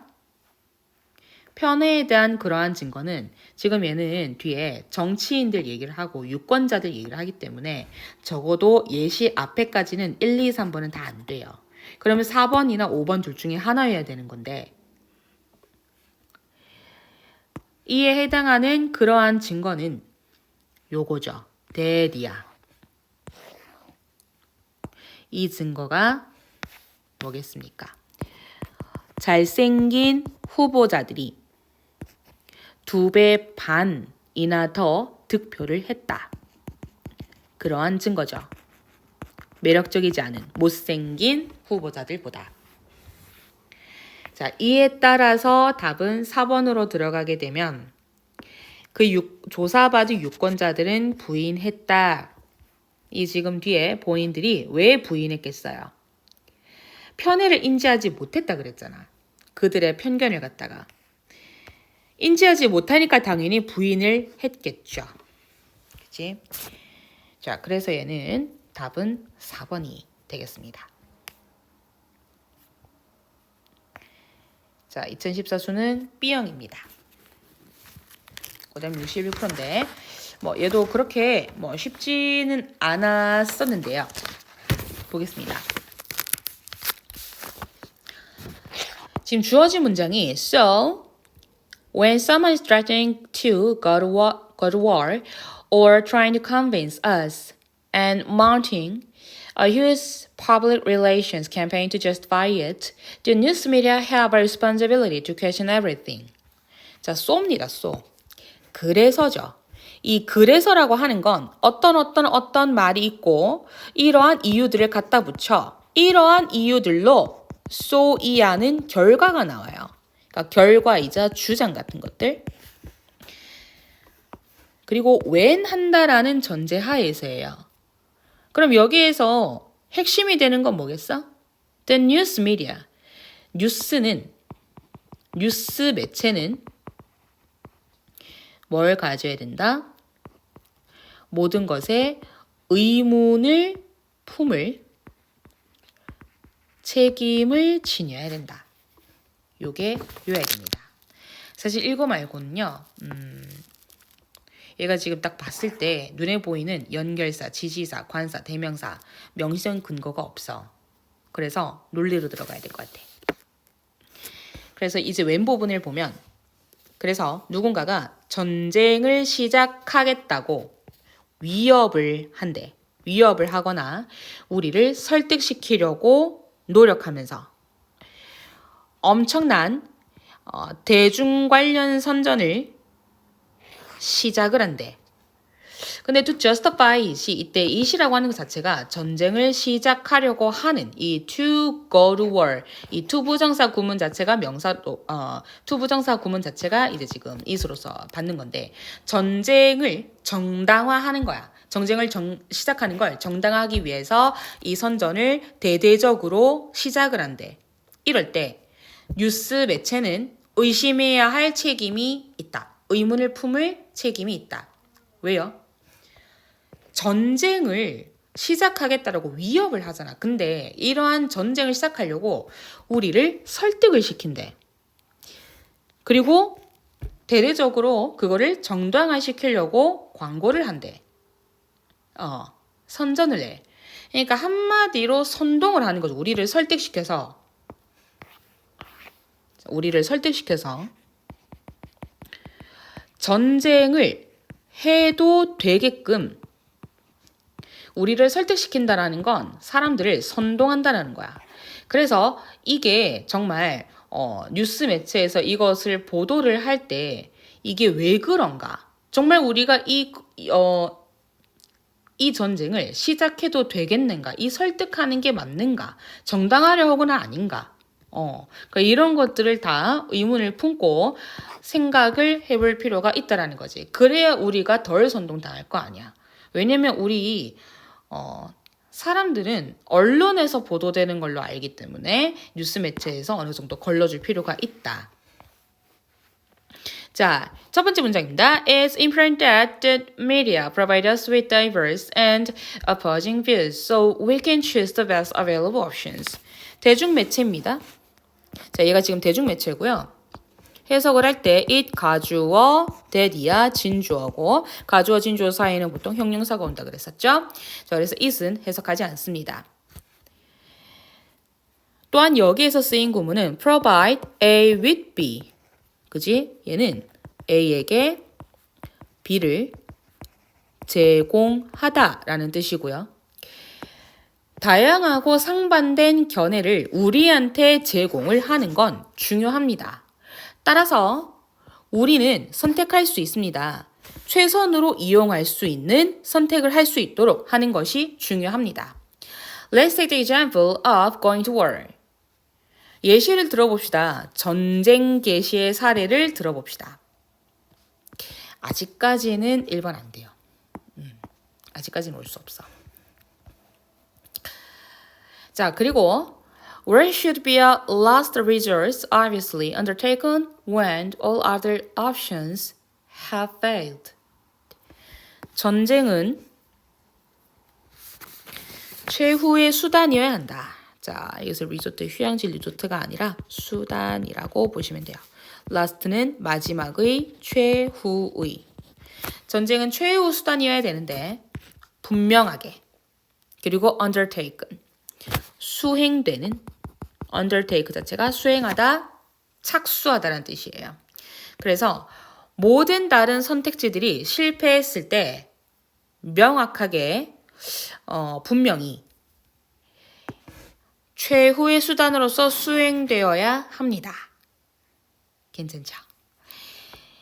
편애에 대한 그러한 증거는 지금 얘는 뒤에 정치인들 얘기를 하고 유권자들 얘기를 하기 때문에 적어도 예시 앞에까지는 1, 2, 3번은 다 안 돼요. 그러면 4번이나 5번 둘 중에 하나여야 되는 건데 이에 해당하는 그러한 증거는 요거죠. 대리야. 이 증거가 뭐겠습니까? 잘생긴 후보자들이 2배 반이나 더 득표를 했다. 그러한 증거죠. 매력적이지 않은 못생긴 후보자들보다. 자, 이에 따라서 답은 4번으로 들어가게 되면 조사받은 유권자들은 부인했다. 이 지금 뒤에 본인들이 왜 부인했겠어요? 편애를 인지하지 못했다 그랬잖아. 그들의 편견을 갖다가. 인지하지 못하니까 당연히 부인을 했겠죠. 그치? 자, 그래서 얘는 답은 4번이 되겠습니다. 자, 2014 수는 B형입니다. 그다음 61%인데 얘도 그렇게 쉽지는 않았었는데요. 보겠습니다. 지금 주어진 문장이 So, when someone is threatening to go to war or trying to convince us and mounting a huge public relations campaign to justify it, the news media have a responsibility to question everything. 자, so입니다. so. 그래서죠. 이 그래서라고 하는 건 어떤 말이 있고 이러한 이유들을 갖다 붙여 이러한 이유들로 so이하는 결과가 나와요. 그러니까 결과이자 주장 같은 것들. 그리고 when 한다라는 전제 하에서예요. 그럼 여기에서 핵심이 되는 건 뭐겠어? The news media. 뉴스 매체는 뭘 가져야 된다? 모든 것에 의문을 품을 책임을 지녀야 된다. 요게 요약입니다. 사실 이거 말고는요. 얘가 지금 딱 봤을 때 눈에 보이는 연결사, 지시사, 관사, 대명사, 명시적 근거가 없어. 그래서 논리로 들어가야 될 것 같아. 그래서 이제 왼 부분을 보면 그래서 누군가가 전쟁을 시작하겠다고 위협을 한대. 위협을 하거나 우리를 설득시키려고 노력하면서 엄청난 대중 관련 선전을 시작을 한대. 근데 to justify it이 이때 it이라고 하는 것 자체가 전쟁을 시작하려고 하는 이 to go to war 이 투부정사 구문 자체가 투부정사 구문 자체가 이제 지금 it으로서 받는 건데 전쟁을 정당화하는 거야. 전쟁을 시작하는 걸 정당화하기 위해서 이 선전을 대대적으로 시작을 한대. 이럴 때 뉴스 매체는 의심해야 할 책임이 있다. 의문을 품을 책임이 있다. 왜요? 전쟁을 시작하겠다라고 위협을 하잖아. 근데 이러한 전쟁을 시작하려고 우리를 설득을 시킨대. 그리고 대대적으로 그거를 정당화시키려고 광고를 한대. 선전을 해. 그러니까 한마디로 선동을 하는 거죠. 우리를 설득시켜서 전쟁을 해도 되게끔 우리를 설득시킨다라는 건 사람들을 선동한다는 거야. 그래서 이게 정말 뉴스 매체에서 이것을 보도를 할 때 이게 왜 그런가? 정말 우리가 이 전쟁을 시작해도 되겠는가? 이 설득하는 게 맞는가? 정당하려 하거나 아닌가? 그러니까 이런 것들을 다 의문을 품고 생각을 해볼 필요가 있다라는 거지. 그래야 우리가 덜 선동당할 거 아니야. 왜냐면 우리 사람들은 언론에서 보도되는 걸로 알기 때문에 뉴스 매체에서 어느 정도 걸러줄 필요가 있다. 자, 첫 번째 문장입니다. It's important that the media provide us with diverse and opposing views so we can choose the best available options. 대중매체입니다. 자, 얘가 지금 대중매체고요. 해석을 할 때 it 가주어, that이야 진주어고 가주어, 진주어 사이에는 보통 형용사가 온다 그랬었죠. 자, 그래서 it은 해석하지 않습니다. 또한 여기에서 쓰인 구문은 provide A with B. 그지? 얘는 A에게 B를 제공하다라는 뜻이고요. 다양하고 상반된 견해를 우리한테 제공을 하는 건 중요합니다. 따라서 우리는 선택할 수 있습니다. 최선으로 이용할 수 있는 선택을 할 수 있도록 하는 것이 중요합니다. Let's take the example of going to war. 예시를 들어봅시다. 전쟁 개시의 사례를 들어봅시다. 아직까지는 1번 안 돼요. 아직까지는 올 수 없어. 자, 그리고 war should be a last resort obviously undertaken when all other options have failed. 전쟁은 최후의 수단이어야 한다. 자, 이것을 리조트, 휴양지 리조트가 아니라 수단이라고 보시면 돼요. last는 마지막의, 최후의. 전쟁은 최후 수단이어야 되는데 분명하게. 그리고 undertaken. 수행되는 undertake 자체가 수행하다, 착수하다라는 뜻이에요. 그래서 모든 다른 선택지들이 실패했을 때 명확하게 분명히 최후의 수단으로서 수행되어야 합니다. 괜찮죠?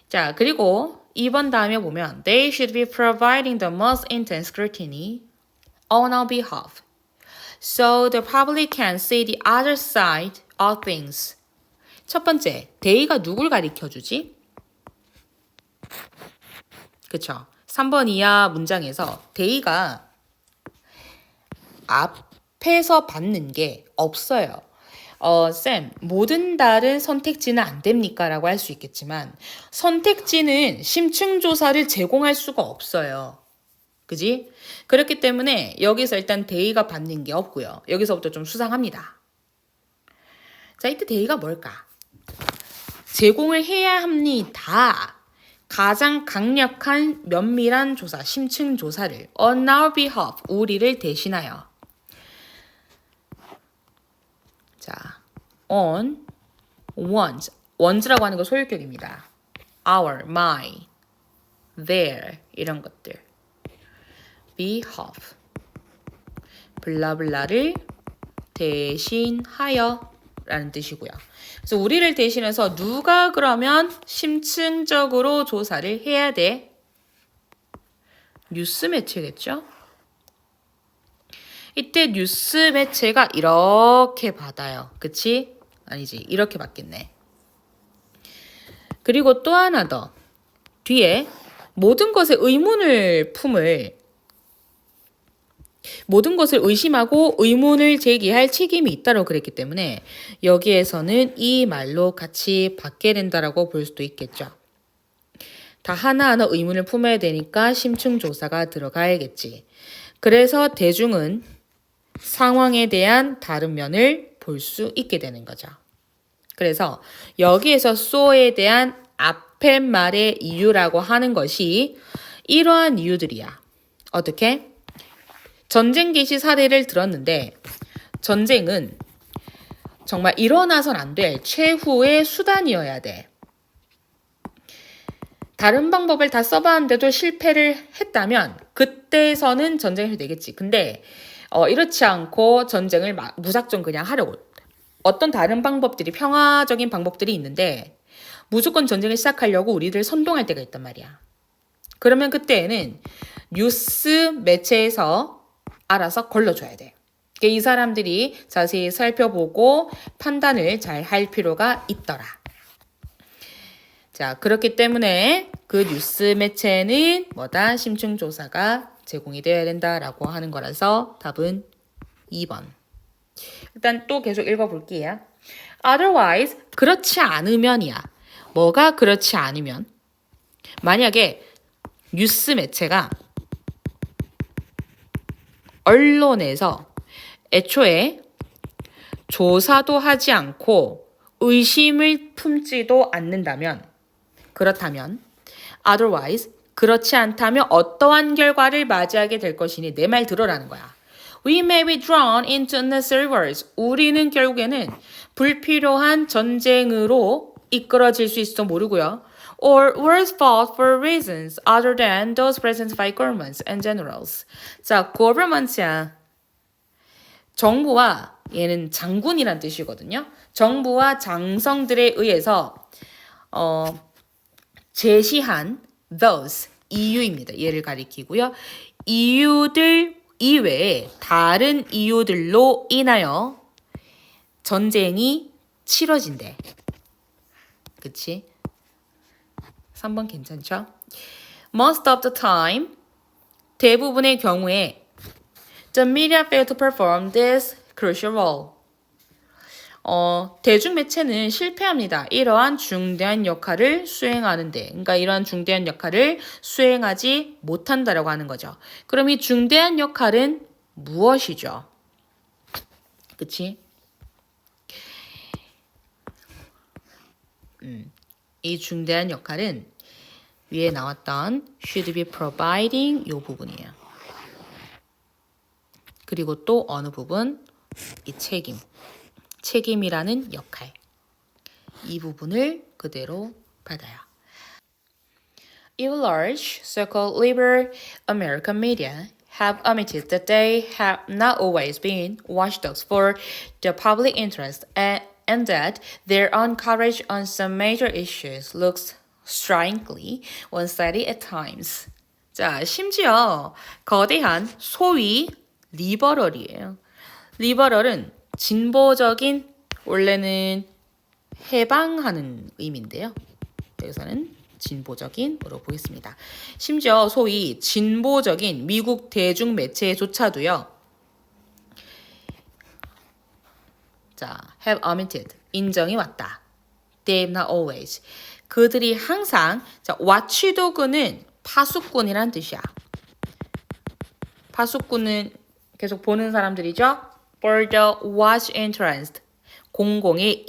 자, 그리고 2번 다음에 보면 They should be providing the most intense scrutiny on our behalf so the public can see the other side of things. 첫 번째, they가 누굴 가리켜주지? 그쵸? 3번 이하 문장에서 they가 앞에서 받는 게 없어요. 쌤, 모든 다른 선택지는 안 됩니까? 라고 할 수 있겠지만 선택지는 심층조사를 제공할 수가 없어요. 그지? 그렇기 때문에 여기서 일단 대의가 받는 게 없고요. 여기서부터 좀 수상합니다. 자, 이때 대의가 뭘까? 제공을 해야 합니다. 가장 강력한 면밀한 조사, 심층 조사를 on our behalf, 우리를 대신하여. 자, on, one's, one's라고 하는 거 소유격입니다. our, my, their 이런 것들. behalf, 블라블라를 대신하여 라는 뜻이고요. 그래서 우리를 대신해서 누가 그러면 심층적으로 조사를 해야 돼? 뉴스 매체겠죠? 이때 뉴스 매체가 이렇게 받아요. 그치? 아니지. 이렇게 받겠네. 그리고 또 하나 더. 뒤에 모든 것에 의문을 품을 모든 것을 의심하고 의문을 제기할 책임이 있다고 그랬기 때문에 여기에서는 이 말로 같이 받게 된다라고 볼 수도 있겠죠. 다 하나하나 의문을 품어야 되니까 심층조사가 들어가야겠지. 그래서 대중은 상황에 대한 다른 면을 볼 수 있게 되는 거죠. 그래서 여기에서 so에 대한 앞에 말의 이유라고 하는 것이 이러한 이유들이야. 어떻게? 전쟁 개시 사례를 들었는데 전쟁은 정말 일어나선 안 될 최후의 수단이어야 돼. 다른 방법을 다 써봤는데도 실패를 했다면 그때서는 전쟁이 해도 되겠지. 근데 이렇지 않고 전쟁을 무작정 그냥 하려고. 어떤 다른 방법들이 평화적인 방법들이 있는데 무조건 전쟁을 시작하려고 우리를 선동할 때가 있단 말이야. 그러면 그때에는 뉴스 매체에서 알아서 걸러줘야 돼. 이 사람들이 자세히 살펴보고 판단을 잘 할 필요가 있더라. 자, 그렇기 때문에 그 뉴스 매체는 뭐다? 심층조사가 제공이 되어야 된다라고 하는 거라서 답은 2번. 일단 또 계속 읽어볼게요. Otherwise, 그렇지 않으면이야. 뭐가 그렇지 않으면? 만약에 뉴스 매체가 언론에서 애초에 조사도 하지 않고 의심을 품지도 않는다면, 그렇다면 otherwise, 그렇지 않다면 어떠한 결과를 맞이하게 될 것이니 내 말 들어라는 거야. We may be drawn into unnecessary wars. 우리는 결국에는 불필요한 전쟁으로 이끌어질 수 있어 모르고요. Or wars fought for reasons other than those present by governments and generals. 자, governments야. 정부와 얘는 장군이란 뜻이거든요. 정부와 장성들에 의해서 제시한 those 이유입니다. 얘를 가리키고요. 이유들 이외에 다른 이유들로 인하여 전쟁이 치러진대. 그치? 3번 괜찮죠? Most of the time, 대부분의 경우에 the media fail to perform this crucial role. 대중매체는 실패합니다. 이러한 중대한 역할을 수행하는데, 그러니까 이러한 중대한 역할을 수행하지 못한다라고 하는 거죠. 그럼 이 중대한 역할은 무엇이죠? 그치? 이 중대한 역할은 위에 나왔던 should be providing 요 부분이에요. 그리고 또 어느 부분? 이 책임이라는 역할. 이 부분을 그대로 받아요. If large so-called liberal American media have admitted that they have not always been watchdogs for the public interest and that their own coverage on some major issues looks strikingly one-sided at times. 자, 심지어 거대한 소위 리버럴이에요. 리버럴은 진보적인 원래는 해방하는 의미인데요. 여기서는 진보적인으로 보겠습니다. 심지어 소위 진보적인 미국 대중매체조차도요. 자, have admitted 인정이 왔다. They have not always. 그들이 항상 자, watchdog는 파수꾼이란 뜻이야. 파수꾼은 계속 보는 사람들이죠. For the watch interest. 공공의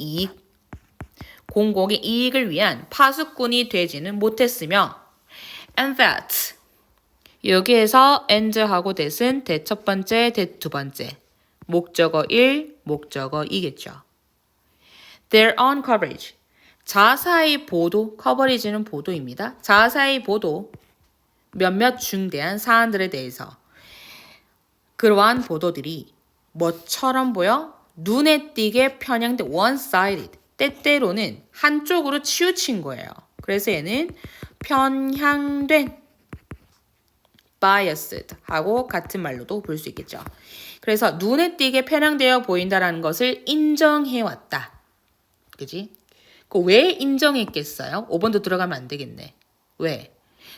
이익을 위한 파수꾼이 되지는 못했으며 and that 여기에서 and하고 that은 대첫 번째, 대두 번째 목적어 1, 목적어 2겠죠. Their own coverage 자사의 보도, 커버리지는 보도입니다. 자사의 보도 몇몇 중대한 사안들에 대해서 그러한 보도들이 뭐처럼 보여? 눈에 띄게 편향된 one-sided 때때로는 한쪽으로 치우친 거예요. 그래서 얘는 편향된 biased 하고 같은 말로도 볼 수 있겠죠. 그래서 눈에 띄게 편향되어 보인다라는 것을 인정해왔다. 그지? 왜 인정했겠어요? 5번도 들어가면 안 되겠네. 왜?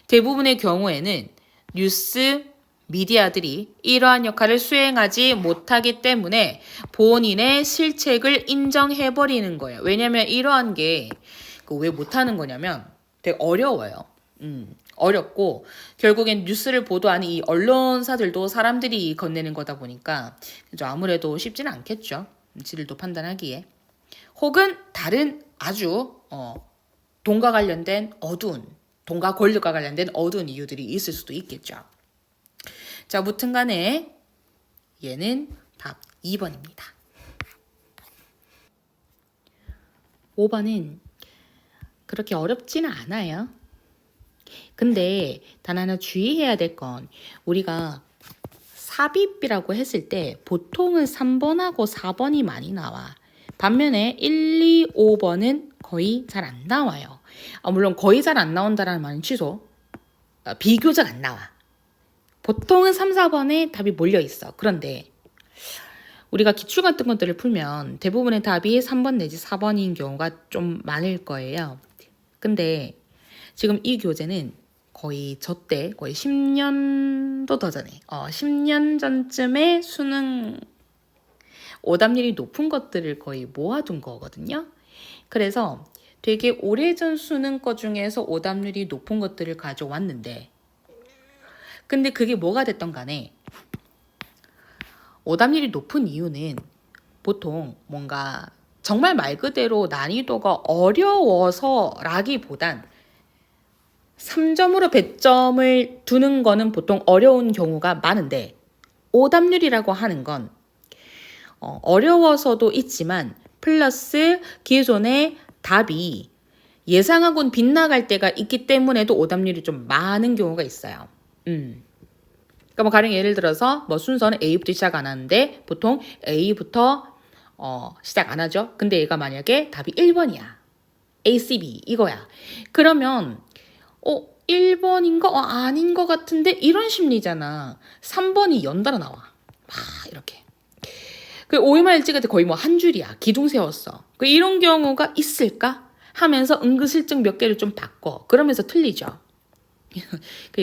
대부분의 경우에는 뉴스 미디어들이 이러한 역할을 수행하지 못하기 때문에 본인의 실책을 인정해버리는 거예요. 왜냐면 이러한 게 왜 못하는 거냐면 되게 어려워요. 어렵고 결국엔 뉴스를 보도하는 이 언론사들도 사람들이 건네는 거다 보니까 아무래도 쉽지는 않겠죠. 질도 판단하기에. 혹은 다른 아주 돈과 관련된 돈과 권력과 관련된 어두운 이유들이 있을 수도 있겠죠. 자, 무튼 간에 얘는 답 2번입니다. 5번은 그렇게 어렵지는 않아요. 근데 단 하나 주의해야 될 건 우리가 삽입이라고 했을 때 보통은 3번하고 4번이 많이 나와. 반면에 1, 2, 5번은 거의 잘 안 나와요. 물론 거의 잘 안 나온다는 말은 취소. 비교적 안 나와. 보통은 3, 4번에 답이 몰려 있어. 그런데 우리가 기출 같은 것들을 풀면 대부분의 답이 3번 내지 4번인 경우가 좀 많을 거예요. 근데 지금 이 교재는 거의 저때 거의 10년도 더 전에 10년 전쯤에 수능 오답률이 높은 것들을 거의 모아둔 거거든요. 그래서 되게 오래전 수능 거 중에서 오답률이 높은 것들을 가져왔는데 근데 그게 뭐가 됐던 간에 오답률이 높은 이유는 보통 뭔가 정말 말 그대로 난이도가 어려워서라기보단 3점으로 배점을 두는 거는 보통 어려운 경우가 많은데 오답률이라고 하는 건 어려워서도 있지만 플러스 기존의 답이 예상하고는 빗나갈 때가 있기 때문에도 오답률이 좀 많은 경우가 있어요. 그러니까 뭐 가령 예를 들어서 뭐 순서는 A부터 시작 안 하는데 보통 A부터 시작 안 하죠. 근데 얘가 만약에 답이 1번이야. A, C, B 이거야. 그러면 1번인 거 아닌 거 같은데 이런 심리잖아. 3번이 연달아 나와. 막 이렇게. 그 OMR 찍을 때 거의 뭐 한 줄이야. 기둥 세웠어. 그 이런 경우가 있을까? 하면서 은근슬쩍 몇 개를 좀 바꿔. 그러면서 틀리죠.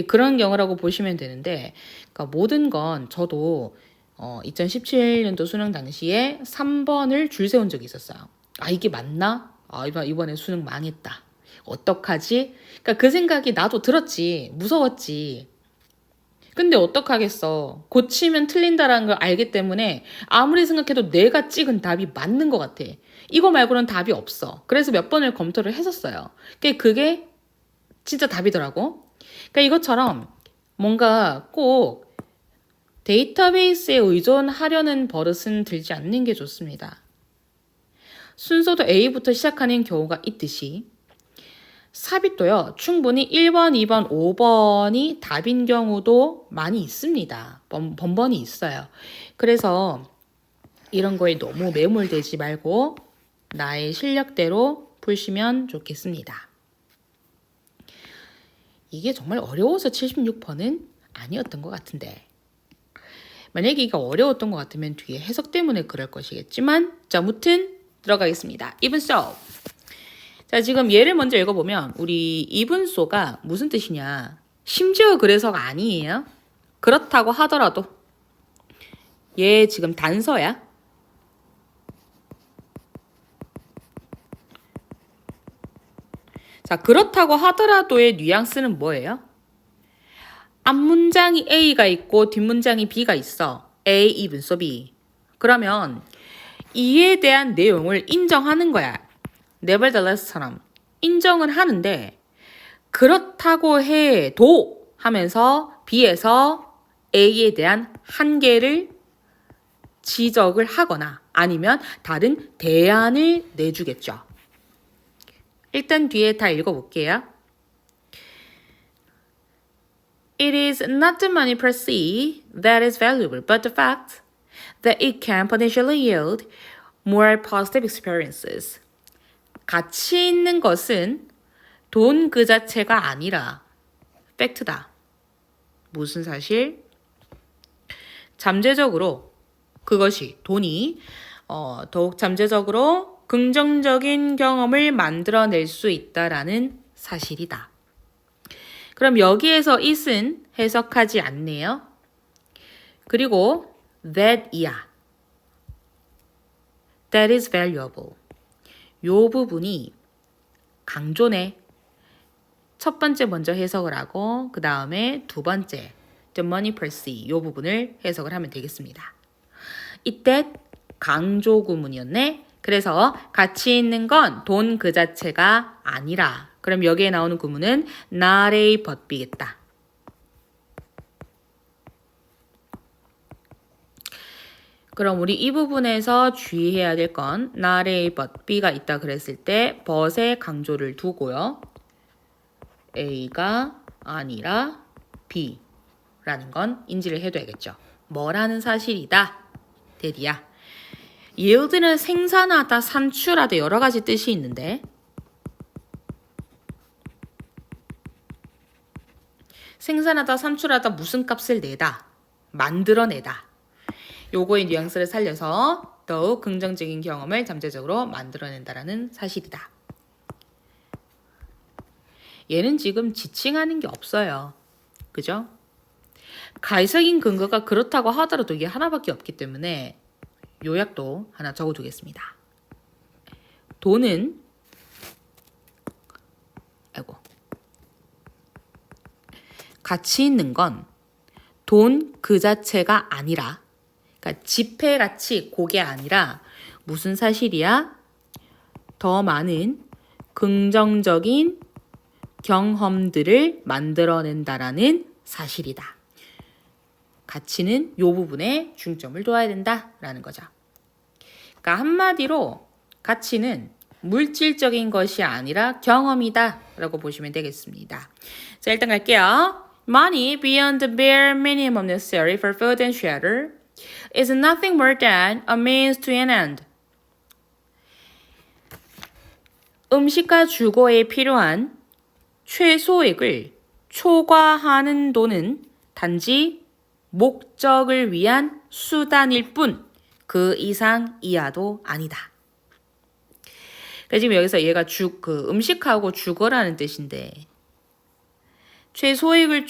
그런 경우라고 보시면 되는데, 그러니까 모든 건 저도 2017년도 수능 당시에 3번을 줄 세운 적이 있었어요. 아, 이게 맞나? 아, 이번에 수능 망했다. 어떡하지? 그러니까 그 생각이 나도 들었지. 무서웠지. 근데 어떡하겠어. 고치면 틀린다라는 걸 알기 때문에 아무리 생각해도 내가 찍은 답이 맞는 것 같아. 이거 말고는 답이 없어. 그래서 몇 번을 검토를 했었어요. 그게 진짜 답이더라고. 그러니까 이것처럼 뭔가 꼭 데이터베이스에 의존하려는 버릇은 들지 않는 게 좋습니다. 순서도 A부터 시작하는 경우가 있듯이 삽입도요. 충분히 1번, 2번, 5번이 답인 경우도 많이 있습니다. 번번이 있어요. 그래서 이런 거에 너무 매몰되지 말고 나의 실력대로 푸시면 좋겠습니다. 이게 정말 어려워서 76%는 아니었던 것 같은데 만약에 이게 어려웠던 것 같으면 뒤에 해석 때문에 그럴 것이겠지만 자, 아무튼 들어가겠습니다. even so. 자, 지금 얘를 먼저 읽어보면 우리 even so가 무슨 뜻이냐. 심지어 그래서가 아니에요. 그렇다고 하더라도 얘 지금 단서야. 자, 그렇다고 하더라도의 뉘앙스는 뭐예요? 앞문장이 A가 있고 뒷문장이 B가 있어. A, even, so B. 그러면 이에 대한 내용을 인정하는 거야. nevertheless처럼. 인정은 하는데 그렇다고 해도 하면서 B에서 A에 대한 한계를 지적을 하거나 아니면 다른 대안을 내주겠죠. 일단 뒤에 다 읽어볼게요. It is not the money per se that is valuable, but the fact that it can potentially yield more positive experiences. 가치 있는 것은 돈 그 자체가 아니라 팩트다. 무슨 사실? 잠재적으로 그것이 돈이 더욱 잠재적으로 긍정적인 경험을 만들어낼 수 있다라는 사실이다. 그럼 여기에서 it은 해석하지 않네요. 그리고 that이야. That is valuable. 요 부분이 강조네. 첫 번째 먼저 해석을 하고 그 다음에 두 번째 the money per se 요 부분을 해석을 하면 되겠습니다. 이때 강조 구문이었네. 그래서 가치 있는 건 돈 그 자체가 아니라 그럼 여기에 나오는 구문은 not A but B겠다. 그럼 우리 이 부분에서 주의해야 될 건 not A but B가 있다 그랬을 때 but의 강조를 두고요. A가 아니라 B라는 건 인지를 해둬야겠죠. 뭐라는 사실이다. 대디야. yield는 생산하다, 산출하다 여러 가지 뜻이 있는데 생산하다, 산출하다 무슨 값을 내다, 만들어내다. 요거의 뉘앙스를 살려서 더욱 긍정적인 경험을 잠재적으로 만들어낸다라는 사실이다. 얘는 지금 지칭하는 게 없어요. 그죠? 가의적인 근거가 그렇다고 하더라도 이게 하나밖에 없기 때문에 요약도 하나 적어두겠습니다. 돈은 가치 있는 건 돈 그 자체가 아니라 그러니까 지폐 가치 그게 아니라 무슨 사실이야? 더 많은 긍정적인 경험들을 만들어낸다라는 사실이다. 가치는 요 부분에 중점을 둬야 된다라는 거죠. 그러니까 한마디로 가치는 물질적인 것이 아니라 경험이다 라고 보시면 되겠습니다. 자, 일단 갈게요. money beyond the bare minimum necessary for food and shelter is nothing more than a means to an end. 음식과 주거에 필요한 최소액을 초과하는 돈은 단지 목적을 위한 수단일 뿐 그 이상 이하도 아니다. 그러니까 지금 여기서 얘가 음식하고 주거라는 뜻인데 최소액을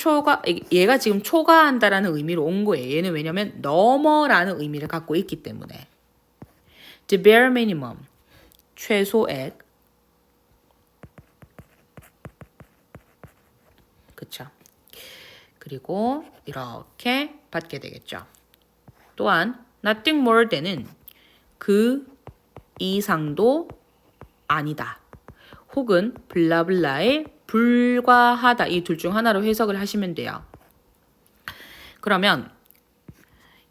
얘가 지금 초과한다라는 의미로 온 거예요. 얘는 왜냐면 넘어라는 의미를 갖고 있기 때문에. The bare minimum, 최소액. 그쵸. 그리고 이렇게 받게 되겠죠. 또한 nothing more than은 그 이상도 아니다. 혹은 블라블라에 불과하다. 이 둘 중 하나로 해석을 하시면 돼요. 그러면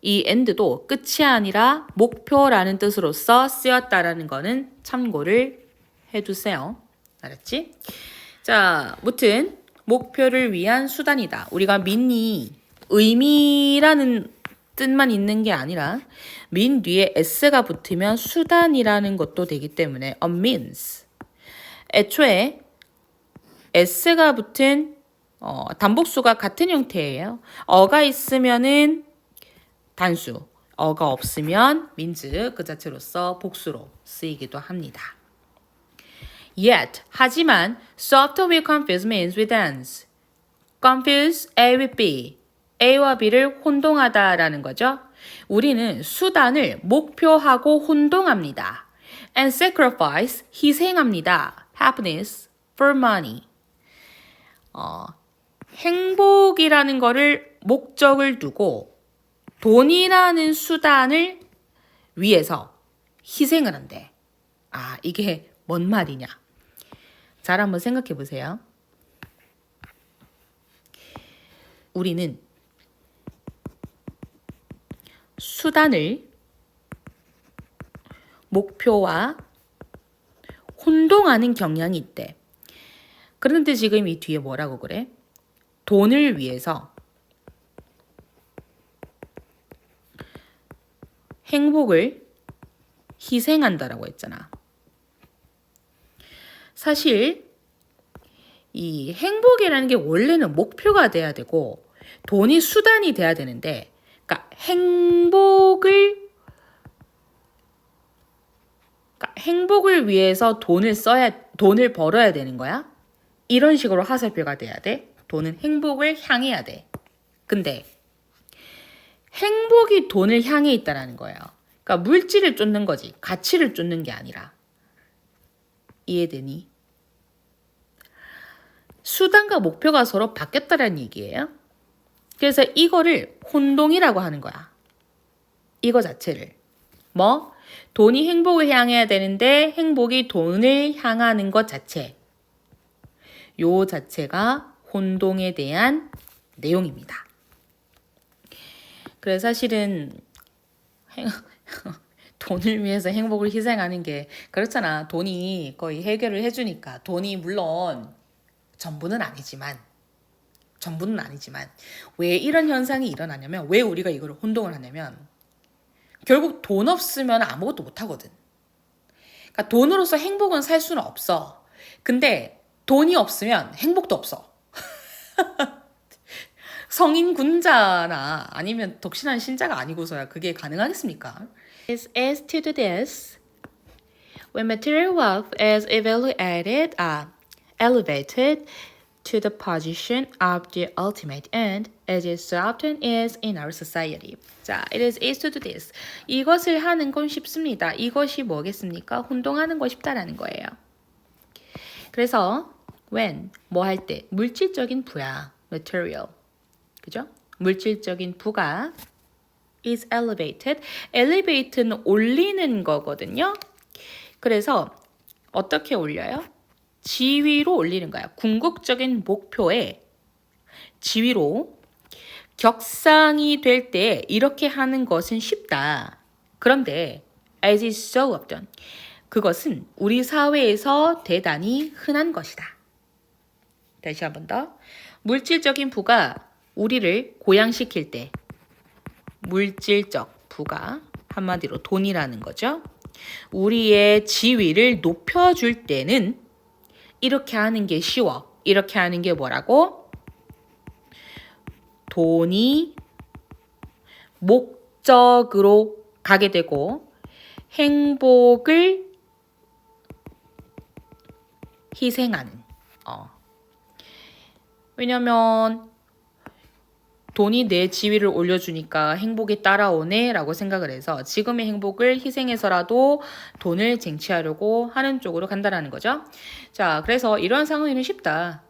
이 end도 끝이 아니라 목표라는 뜻으로서 쓰였다라는 거는 참고를 해두세요. 알았지? 자, 무튼 목표를 위한 수단이다. 우리가 mean이 의미라는 뜻만 있는 게 아니라 mean 뒤에 s가 붙으면 수단이라는 것도 되기 때문에 a means. 애초에 s가 붙은 단복수가 같은 형태예요. 어가 있으면은 단수, 어가 없으면 means 그 자체로서 복수로 쓰이기도 합니다. Yet, 하지만 soft will confuse means with ends. Confuse A with B. A와 B를 혼동하다라는 거죠. 우리는 수단을 목표하고 혼동합니다. And sacrifice, 희생합니다. Happiness for money. 행복이라는 거를 목적을 두고 돈이라는 수단을 위해서 희생을 한대. 아, 이게 뭔 말이냐? 잘 한번 생각해 보세요. 우리는 수단을 목표와 혼동하는 경향이 있대. 그런데 지금 이 뒤에 뭐라고 그래? 돈을 위해서 행복을 희생한다라고 했잖아. 사실 이 행복이라는 게 원래는 목표가 돼야 되고 돈이 수단이 돼야 되는데, 그러니까 행복을 위해서 돈을 벌어야 되는 거야. 이런 식으로 화살표가 돼야 돼. 돈은 행복을 향해야 돼. 근데 행복이 돈을 향해 있다라는 거예요. 그러니까 물질을 쫓는 거지. 가치를 쫓는 게 아니라. 이해되니? 수단과 목표가 서로 바뀌었다라는 얘기예요. 그래서 이거를 혼동이라고 하는 거야. 이거 자체를. 뭐? 돈이 행복을 향해야 되는데 행복이 돈을 향하는 것 자체. 요 자체가 혼동에 대한 내용입니다. 그래서 사실은 돈을 위해서 행복을 희생하는 게 그렇잖아. 돈이 거의 해결을 해주니까. 돈이 물론 전부는 아니지만 왜 이런 현상이 일어나냐면, 왜 우리가 이걸 혼동을 하냐면 결국 돈 없으면 아무것도 못 하거든. 그러니까 돈으로서 행복은 살 수는 없어. 근데 돈이 없으면 행복도 없어. 성인 군자나 아니면 독신한 신자가 아니고서야 그게 가능하겠습니까? As to this, when material wealth is elevated to the position of the ultimate end, as it so often is in our society. 자, it is easy to do this. 이것을 하는 건 쉽습니다. 이것이 뭐겠습니까? 혼동하는 거 쉽다라는 거예요. 그래서 when, 뭐 할 때, 물질적인 부야, material. 그죠? 물질적인 부가 is elevated. elevate는 올리는 거거든요. 그래서 어떻게 올려요? 지위로 올리는 거야. 궁극적인 목표에 지위로 격상이 될 때 이렇게 하는 것은 쉽다. 그런데 as is so often, 그것은 우리 사회에서 대단히 흔한 것이다. 다시 한 번 더. 물질적인 부가 우리를 고양시킬 때, 물질적 부가 한마디로 돈이라는 거죠. 우리의 지위를 높여줄 때는 이렇게 하는 게 쉬워. 이렇게 하는 게 뭐라고? 돈이 목적으로 가게 되고 행복을 희생하는. 왜냐면 돈이 내 지위를 올려주니까 행복이 따라오네 라고 생각을 해서 지금의 행복을 희생해서라도 돈을 쟁취하려고 하는 쪽으로 간다는 거죠. 자, 그래서 이런 상황에는 쉽다.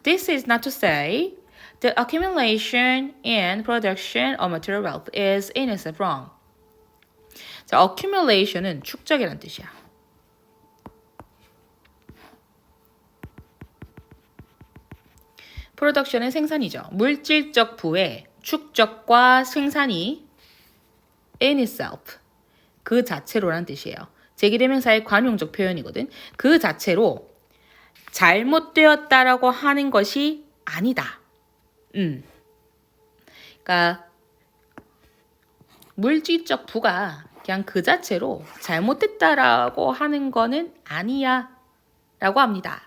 This is not to say the accumulation and production of material wealth is in itself wrong. 자, accumulation은 축적이라는 뜻이야. 프로덕션은 생산이죠. 물질적 부의 축적과 생산이 in itself, 그 자체로라는 뜻이에요. 제기대명사의 관용적 표현이거든. 그 자체로 잘못되었다라고 하는 것이 아니다. 그러니까 물질적 부가 그냥 그 자체로 잘못됐다라고 하는 거는 아니야 라고 합니다.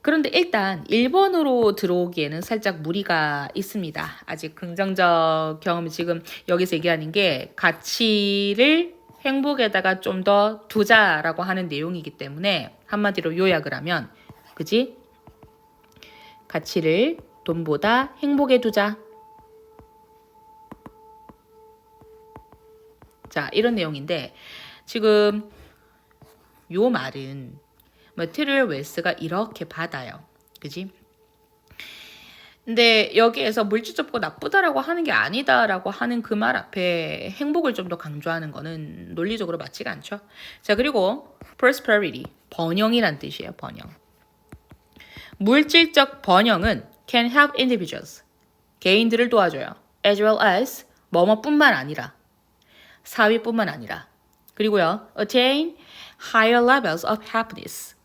그런데 일단 1번으로 들어오기에는 살짝 무리가 있습니다. 아직 긍정적 경험이 지금 여기서 얘기하는 게 가치를 행복에다가 좀 더 두자라고 하는 내용이기 때문에 한마디로 요약을 하면 그지? 가치를 돈보다 행복에 두자. 자, 이런 내용인데 지금 요 말은 material wealth가 이렇게 받아요. 그지? 근데 여기에서 물질적 부가 나쁘다라고 하는 게 아니다라고 하는 그 말 앞에 행복을 좀 더 강조하는 거는 논리적으로 맞지가 않죠. 자, 그리고 prosperity, 번영이란 뜻이에요. 번영. 물질적 번영은 can help individuals, 개인들을 도와줘요. as well as 뭐뭐뿐만 아니라 사회뿐만 아니라 그리고요 attain higher levels of happiness,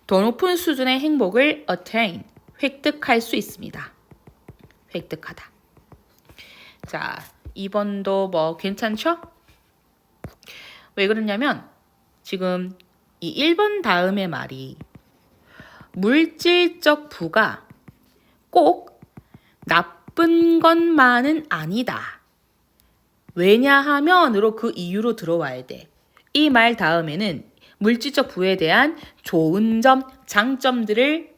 더 높은 수준의 행복을 attain, 획득할 수 있습니다. 획득하다. 자, 2번도 뭐 괜찮죠? 왜 그러냐면 지금 이 1번 다음의 말이 물질적 부가 꼭 나쁜 것만은 아니다. 왜냐하면으로 그 이유로 들어와야 돼. 이 말 다음에는 물질적 부에 대한 좋은 점, 장점들을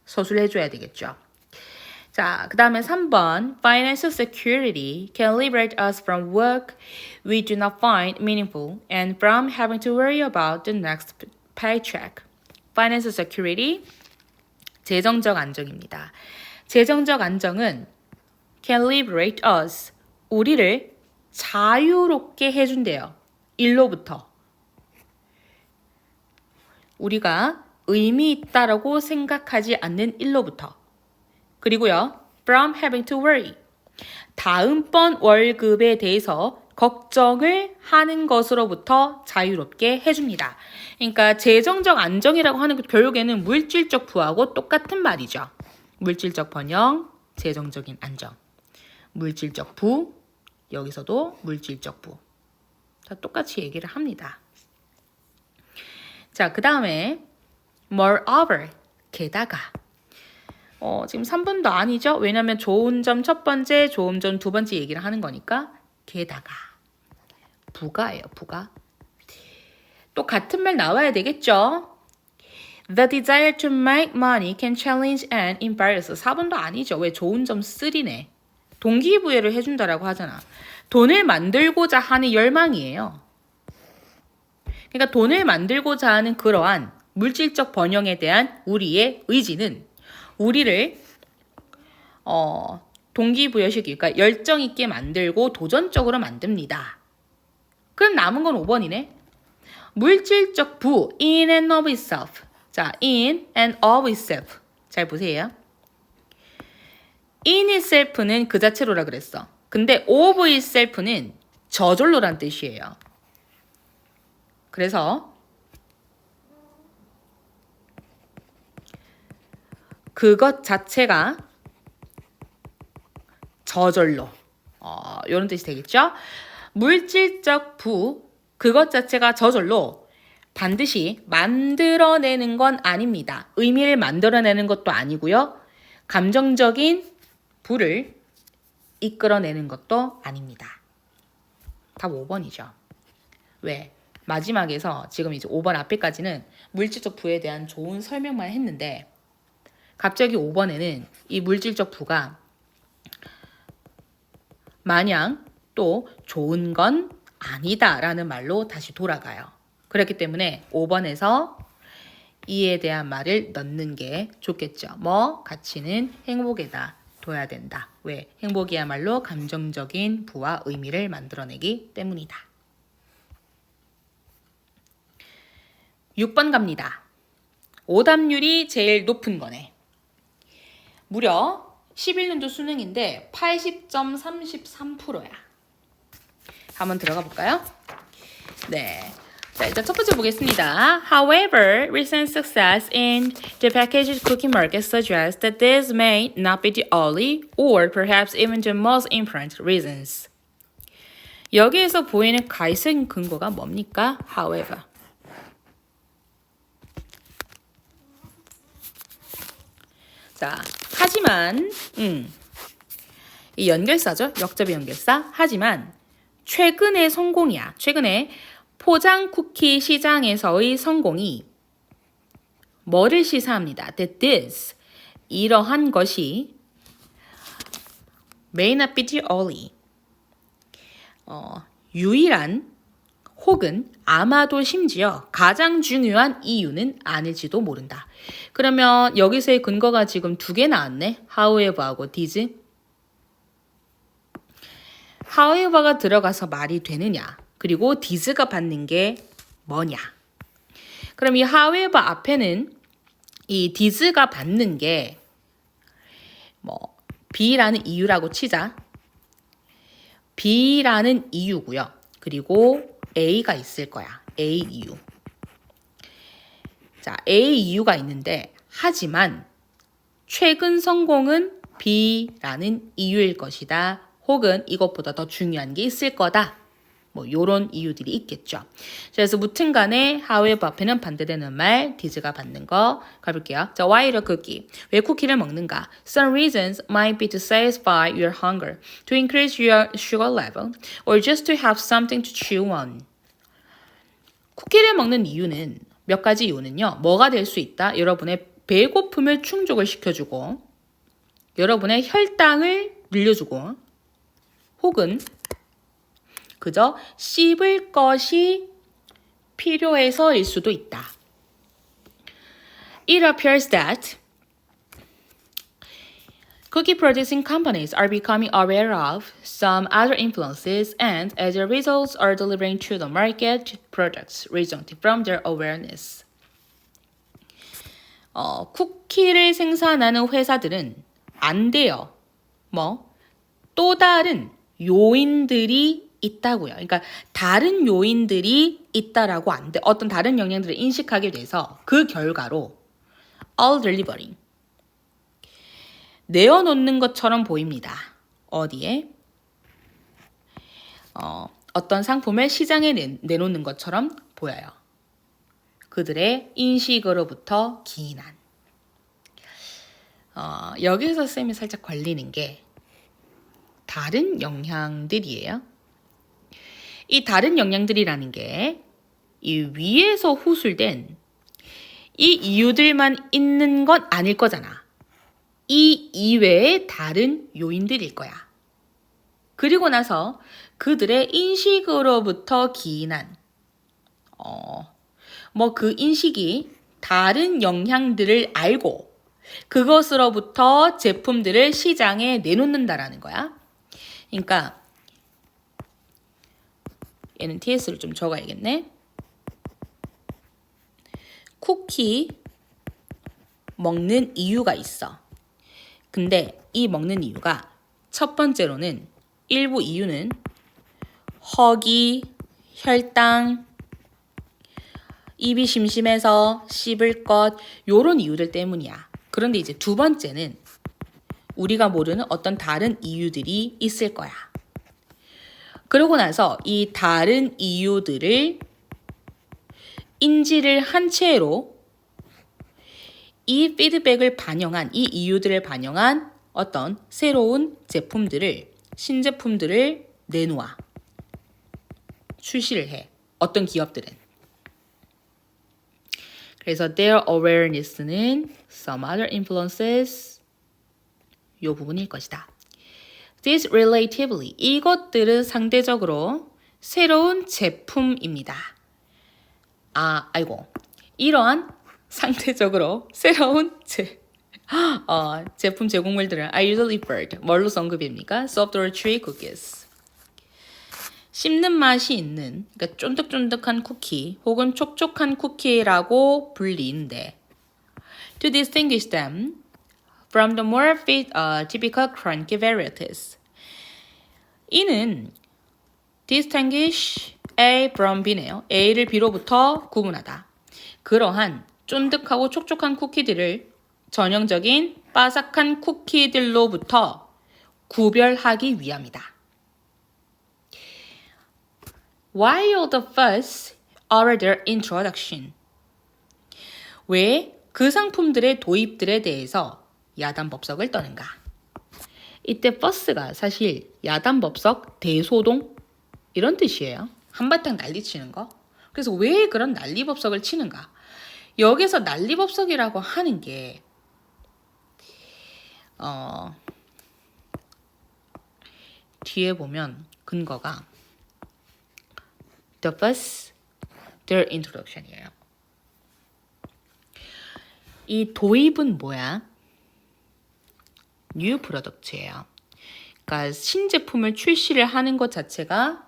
서술해 줘야 되겠죠. 자, 그 다음에 3번 Financial security can liberate us from work we do not find meaningful and from having to worry about the next paycheck. Financial security, 재정적 안정입니다. 재정적 안정은 can liberate us, 우리를 자유롭게 해준대요. 일로부터. 우리가 의미 있다라고 생각하지 않는 일로부터. 그리고요, from having to worry, 다음번 월급에 대해서 걱정을 하는 것으로부터 자유롭게 해줍니다. 그러니까 재정적 안정이라고 하는 것 결국에는 물질적 부하고 똑같은 말이죠. 물질적 번영, 재정적인 안정. 물질적 부, 여기서도 물질적 부. 다 똑같이 얘기를 합니다. 자, 그 다음에 moreover, 게다가 지금 3번도 아니죠? 왜냐면 좋은 점 첫 번째, 좋은 점 두 번째 얘기를 하는 거니까 게다가 부가예요, 부가. 또 같은 말 나와야 되겠죠? The desire to make money can challenge and embarrass. 4번도 아니죠. 왜 좋은 점 3네. 동기부여를 해준다라고 하잖아. 돈을 만들고자 하는 열망이에요. 그러니까 돈을 만들고자 하는 그러한 물질적 번영에 대한 우리의 의지는 우리를 동기부여시키고 그러니까 열정 있게 만들고 도전적으로 만듭니다. 그럼 남은 건 5번이네. 물질적 부 in and of itself. 자, in and of itself. 잘 보세요. in itself는 그 자체로라 그랬어. 근데 of itself는 저절로란 뜻이에요. 그래서 그것 자체가 저절로 이런 뜻이 되겠죠? 물질적 부 그것 자체가 저절로 반드시 만들어내는 건 아닙니다. 의미를 만들어내는 것도 아니고요. 감정적인 부를 이끌어내는 것도 아닙니다. 답 5번이죠. 왜? 마지막에서 지금 이제 5번 앞에까지는 물질적 부에 대한 좋은 설명만 했는데 갑자기 5번에는 이 물질적 부가 마냥 또 좋은 건 아니다라는 말로 다시 돌아가요. 그렇기 때문에 5번에서 이에 대한 말을 넣는 게 좋겠죠. 뭐 가치는 행복에다 둬야 된다. 왜? 행복이야말로 감정적인 부와 의미를 만들어내기 때문이다. 6번 갑니다. 오답률이 제일 높은 거네. 무려 11년도 수능인데 80.33%야. 한번 들어가 볼까요? 네. 자, 일단 첫 번째 보겠습니다. However, recent success in the packaged cookie market suggests that this may not be the only or perhaps even the most important reasons. 여기에서 보이는 가이성 근거가 뭡니까? However. 자, 하지만 이 연결사죠. 역접의 연결사. 하지만 최근의 성공이야. 최근에 포장 쿠키 시장에서의 성공이 뭐를 시사합니다. That this, 이러한 것이 may not be the only, 유일한 혹은 아마도 심지어 가장 중요한 이유는 아닐지도 모른다. 그러면 여기서의 근거가 지금 두 개 나왔네. however하고 this. however가 들어가서 말이 되느냐. 그리고 this가 받는 게 뭐냐. 그럼 이 however 앞에는 이 this가 받는 게 뭐 B라는 이유라고 치자. B라는 이유고요. 그리고 A가 있을 거야. A 이유. 자, A 이유가 있는데 하지만 최근 성공은 B라는 이유일 것이다. 혹은 이것보다 더 중요한 게 있을 거다. 뭐 요런 이유들이 있겠죠. 그래서 무튼 간에 however 앞에는 반대되는 말 this가 받는 거 가볼게요. 자, why eat a cookie? 왜 쿠키를 먹는가? Some reasons might be to satisfy your hunger, to increase your sugar level, or just to have something to chew on. 쿠키를 먹는 이유는 몇 가지 이유는요. 뭐가 될 수 있다? 여러분의 배고픔을 충족을 시켜주고 여러분의 혈당을 늘려주고 혹은 그저 씹을 것이 필요해서일 수도 있다. It appears that cookie producing companies are becoming aware of some other influences and as a result are delivering to the market products resulting from their awareness. 쿠키를 생산하는 회사들은 안 돼요. 또 다른 요인들이 있다고요. 그러니까 다른 요인들이 있다라고 안 돼. 어떤 다른 영향들을 인식하게 돼서 그 결과로 all delivering 내어놓는 것처럼 보입니다. 어디에? 어떤 상품을 시장에 내놓는 것처럼 보여요. 그들의 인식으로부터 기인한. 여기서 쌤이 살짝 걸리는 게 다른 영향들이에요. 이 다른 영향들이라는 게 이 위에서 후술된 이 이유들만 있는 건 아닐 거잖아. 이 이외의 다른 요인들일 거야. 그리고 나서 그들의 인식으로부터 기인한 그 인식이 다른 영향들을 알고 그것으로부터 제품들을 시장에 내놓는다라는 거야. 그러니까 얘는 TS를 좀 적어야겠네. 쿠키 먹는 이유가 있어. 근데 이 먹는 이유가 첫 번째로는 일부 이유는 허기, 혈당, 입이 심심해서 씹을 것 요런 이유들 때문이야. 그런데 이제 두 번째는 우리가 모르는 어떤 다른 이유들이 있을 거야. 그러고 나서 이 다른 이유들을 인지를 한 채로 이 피드백을 반영한, 이 이유들을 반영한 어떤 새로운 제품들을, 신제품들을 내놓아. 출시를 해. 어떤 기업들은. 그래서 their awareness는 some other influences 요 부분일 것이다. This relatively 이것들은 상대적으로 새로운 제품입니다. 이러한 상대적으로 새로운 제품 제공물들은 are usually referred 뭘로 언급입니까? Soft chewy cookies. 씹는 맛이 있는, 그러니까 쫀득쫀득한 쿠키 혹은 촉촉한 쿠키라고 불리는데 to distinguish them from the more typical crunchy varieties. 이는 distinguish A from B네요. A를 B로부터 구분하다. 그러한 쫀득하고 촉촉한 쿠키들을 전형적인 바삭한 쿠키들로부터 구별하기 위함이다. While the fuss over their introduction. 왜 그 상품들의 도입들에 대해서 야단법석을 떠는가? 이때 fuss가 사실 야단법석, 대소동 이런 뜻이에요. 한바탕 난리치는 거. 그래서 왜 그런 난리법석을 치는가? 여기서 난리법석이라고 하는 게 뒤에 보면 근거가 the fuss, their introduction이에요. 이 도입은 뭐야? new product예요. 그러니까 신제품을 출시를 하는 것 자체가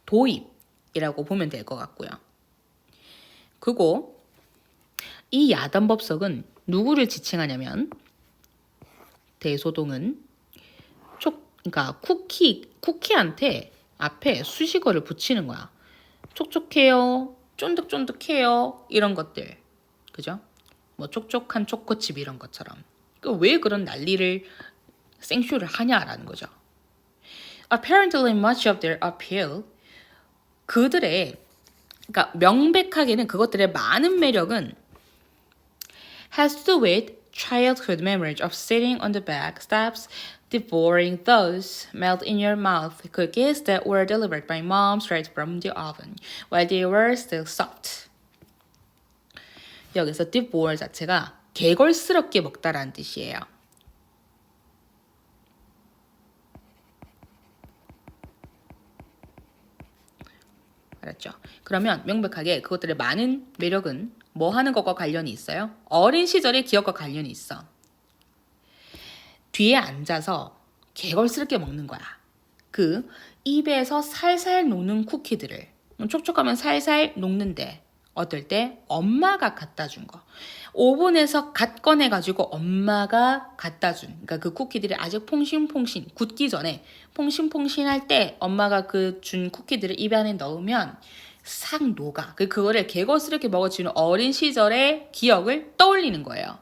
도입이라고 보면 될 것 같고요. 그리고 이 야단법석은 누구를 지칭하냐면 대소동은 그러니까 쿠키한테 앞에 수식어를 붙이는 거야. 촉촉해요, 쫀득쫀득해요 이런 것들, 그죠? 뭐 촉촉한 초코칩 이런 것처럼. 왜 그런 난리를 생쇼를 하냐라는 거죠. Apparently much of their appeal 그들의 그러니까 명백하게는 그것들의 많은 매력은 has to do with childhood memories of sitting on the back steps devouring those melt in your mouth cookies that were delivered by mom straight from the oven while they were still soft. 여기서 devour 자체가 개걸스럽게 먹다라는 뜻이에요. 알았죠? 그러면 명백하게 그것들의 많은 매력은 뭐 하는 것과 관련이 있어요? 어린 시절의 기억과 관련이 있어. 뒤에 앉아서 개걸스럽게 먹는 거야. 그 입에서 살살 녹는 쿠키들을 촉촉하면 살살 녹는데 어떨 때 엄마가 갖다 준 거. 오븐에서 갓 꺼내가지고 엄마가 갖다 준. 그러니까 그 쿠키들이 아직 퐁신퐁신 굳기 전에 퐁신퐁신할 때 엄마가 그 준 쿠키들을 입 안에 넣으면 싹 녹아. 그거를 개걸스럽게 먹어주는 어린 시절의 기억을 떠올리는 거예요.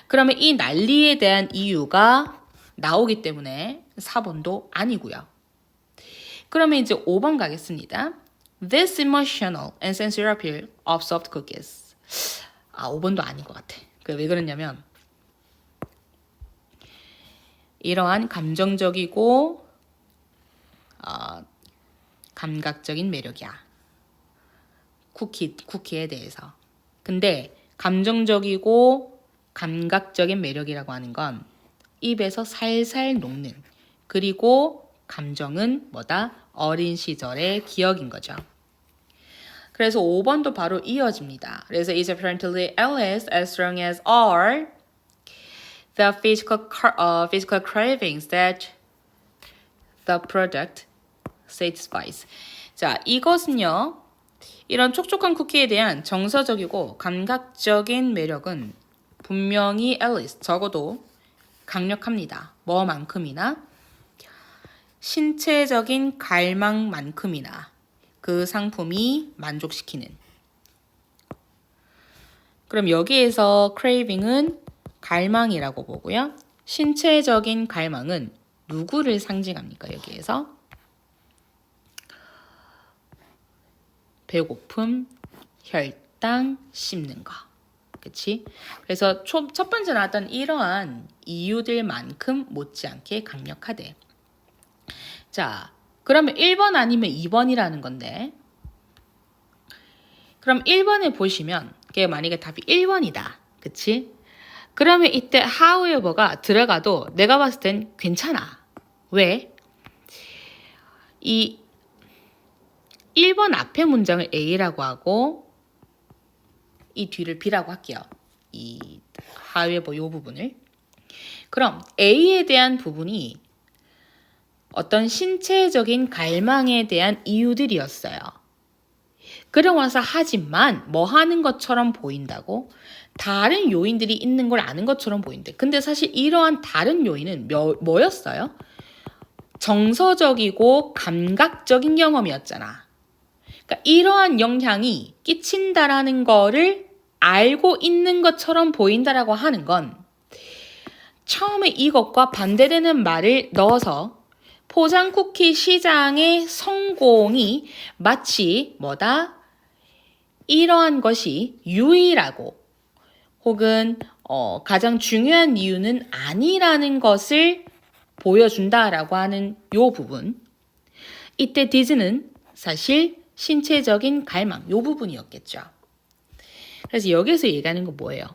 그러면 이 난리에 대한 이유가 나오기 때문에 4번도 아니고요. 그러면 이제 5번 가겠습니다. This emotional and sensory appeal of soft cookies. 5번도 아닌 것 같아. 왜 그러냐면 이러한 감정적이고 감각적인 매력이야. 쿠키에 대해서. 근데 감정적이고 감각적인 매력이라고 하는 건 입에서 살살 녹는 그리고 감정은 뭐다? 어린 시절의 기억인 거죠. 그래서 5번도 바로 이어집니다. 그래서 is apparently as strong as are the physical cravings that the product satisfies. 자, 이것은요. 이런 촉촉한 쿠키에 대한 정서적이고 감각적인 매력은 분명히 적어도 강력합니다. 뭐만큼이나 신체적인 갈망만큼이나 그 상품이 만족시키는. 그럼 여기에서 craving은 갈망이라고 보고요. 신체적인 갈망은 누구를 상징합니까? 여기에서 배고픔, 혈당, 씹는 거. 그치? 그래서 첫 번째 나왔던 이러한 이유들만큼 못지않게 강력하대. 자, 그러면 1번 아니면 2번이라는 건데, 그럼 1번에 보시면 그게 만약에 답이 1번이다. 그치? 그러면 이때 however가 들어가도 내가 봤을 땐 괜찮아. 왜? 이 1번 앞에 문장을 A라고 하고 이 뒤를 B라고 할게요. 이 however 요 부분을. 그럼 A에 대한 부분이 어떤 신체적인 갈망에 대한 이유들이었어요. 그러고 나서 하지만 뭐 하는 것처럼 보인다고? 다른 요인들이 있는 걸 아는 것처럼 보인대. 근데 사실 이러한 다른 요인은 뭐였어요? 정서적이고 감각적인 경험이었잖아. 그러니까 이러한 영향이 끼친다라는 거를 알고 있는 것처럼 보인다라고 하는 건 처음에 이것과 반대되는 말을 넣어서 포장 쿠키 시장의 성공이 마치 뭐다? 이러한 것이 유일하고 혹은 가장 중요한 이유는 아니라는 것을 보여준다라고 하는 요 부분. 이때 디즈는 사실 신체적인 갈망 요 부분이었겠죠. 그래서 여기서 얘기하는 건 뭐예요?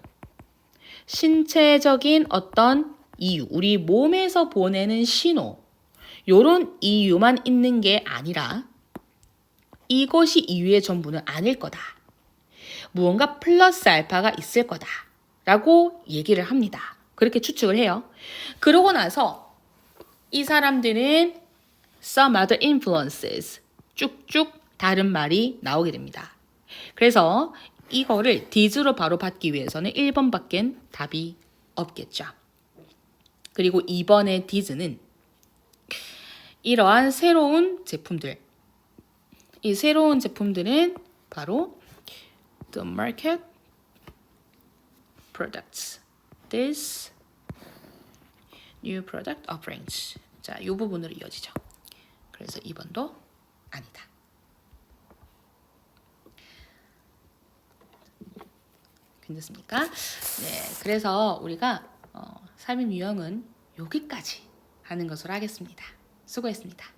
신체적인 어떤 이유, 우리 몸에서 보내는 신호 요런 이유만 있는 게 아니라 이것이 이유의 전부는 아닐 거다. 무언가 플러스 알파가 있을 거다. 라고 얘기를 합니다. 그렇게 추측을 해요. 그러고 나서 이 사람들은 some other influences 쭉쭉 다른 말이 나오게 됩니다. 그래서 이거를 디즈로 바로 받기 위해서는 1번밖엔 답이 없겠죠. 그리고 2번의 디즈는 이러한 새로운 제품들, 이 새로운 제품들은 바로 the market products, this new product offerings. 자, 이 부분으로 이어지죠. 그래서 2번도 아니다. 괜찮습니까? 네, 그래서 우리가 삶의 유형은 여기까지 하는 것으로 하겠습니다. 수고했습니다.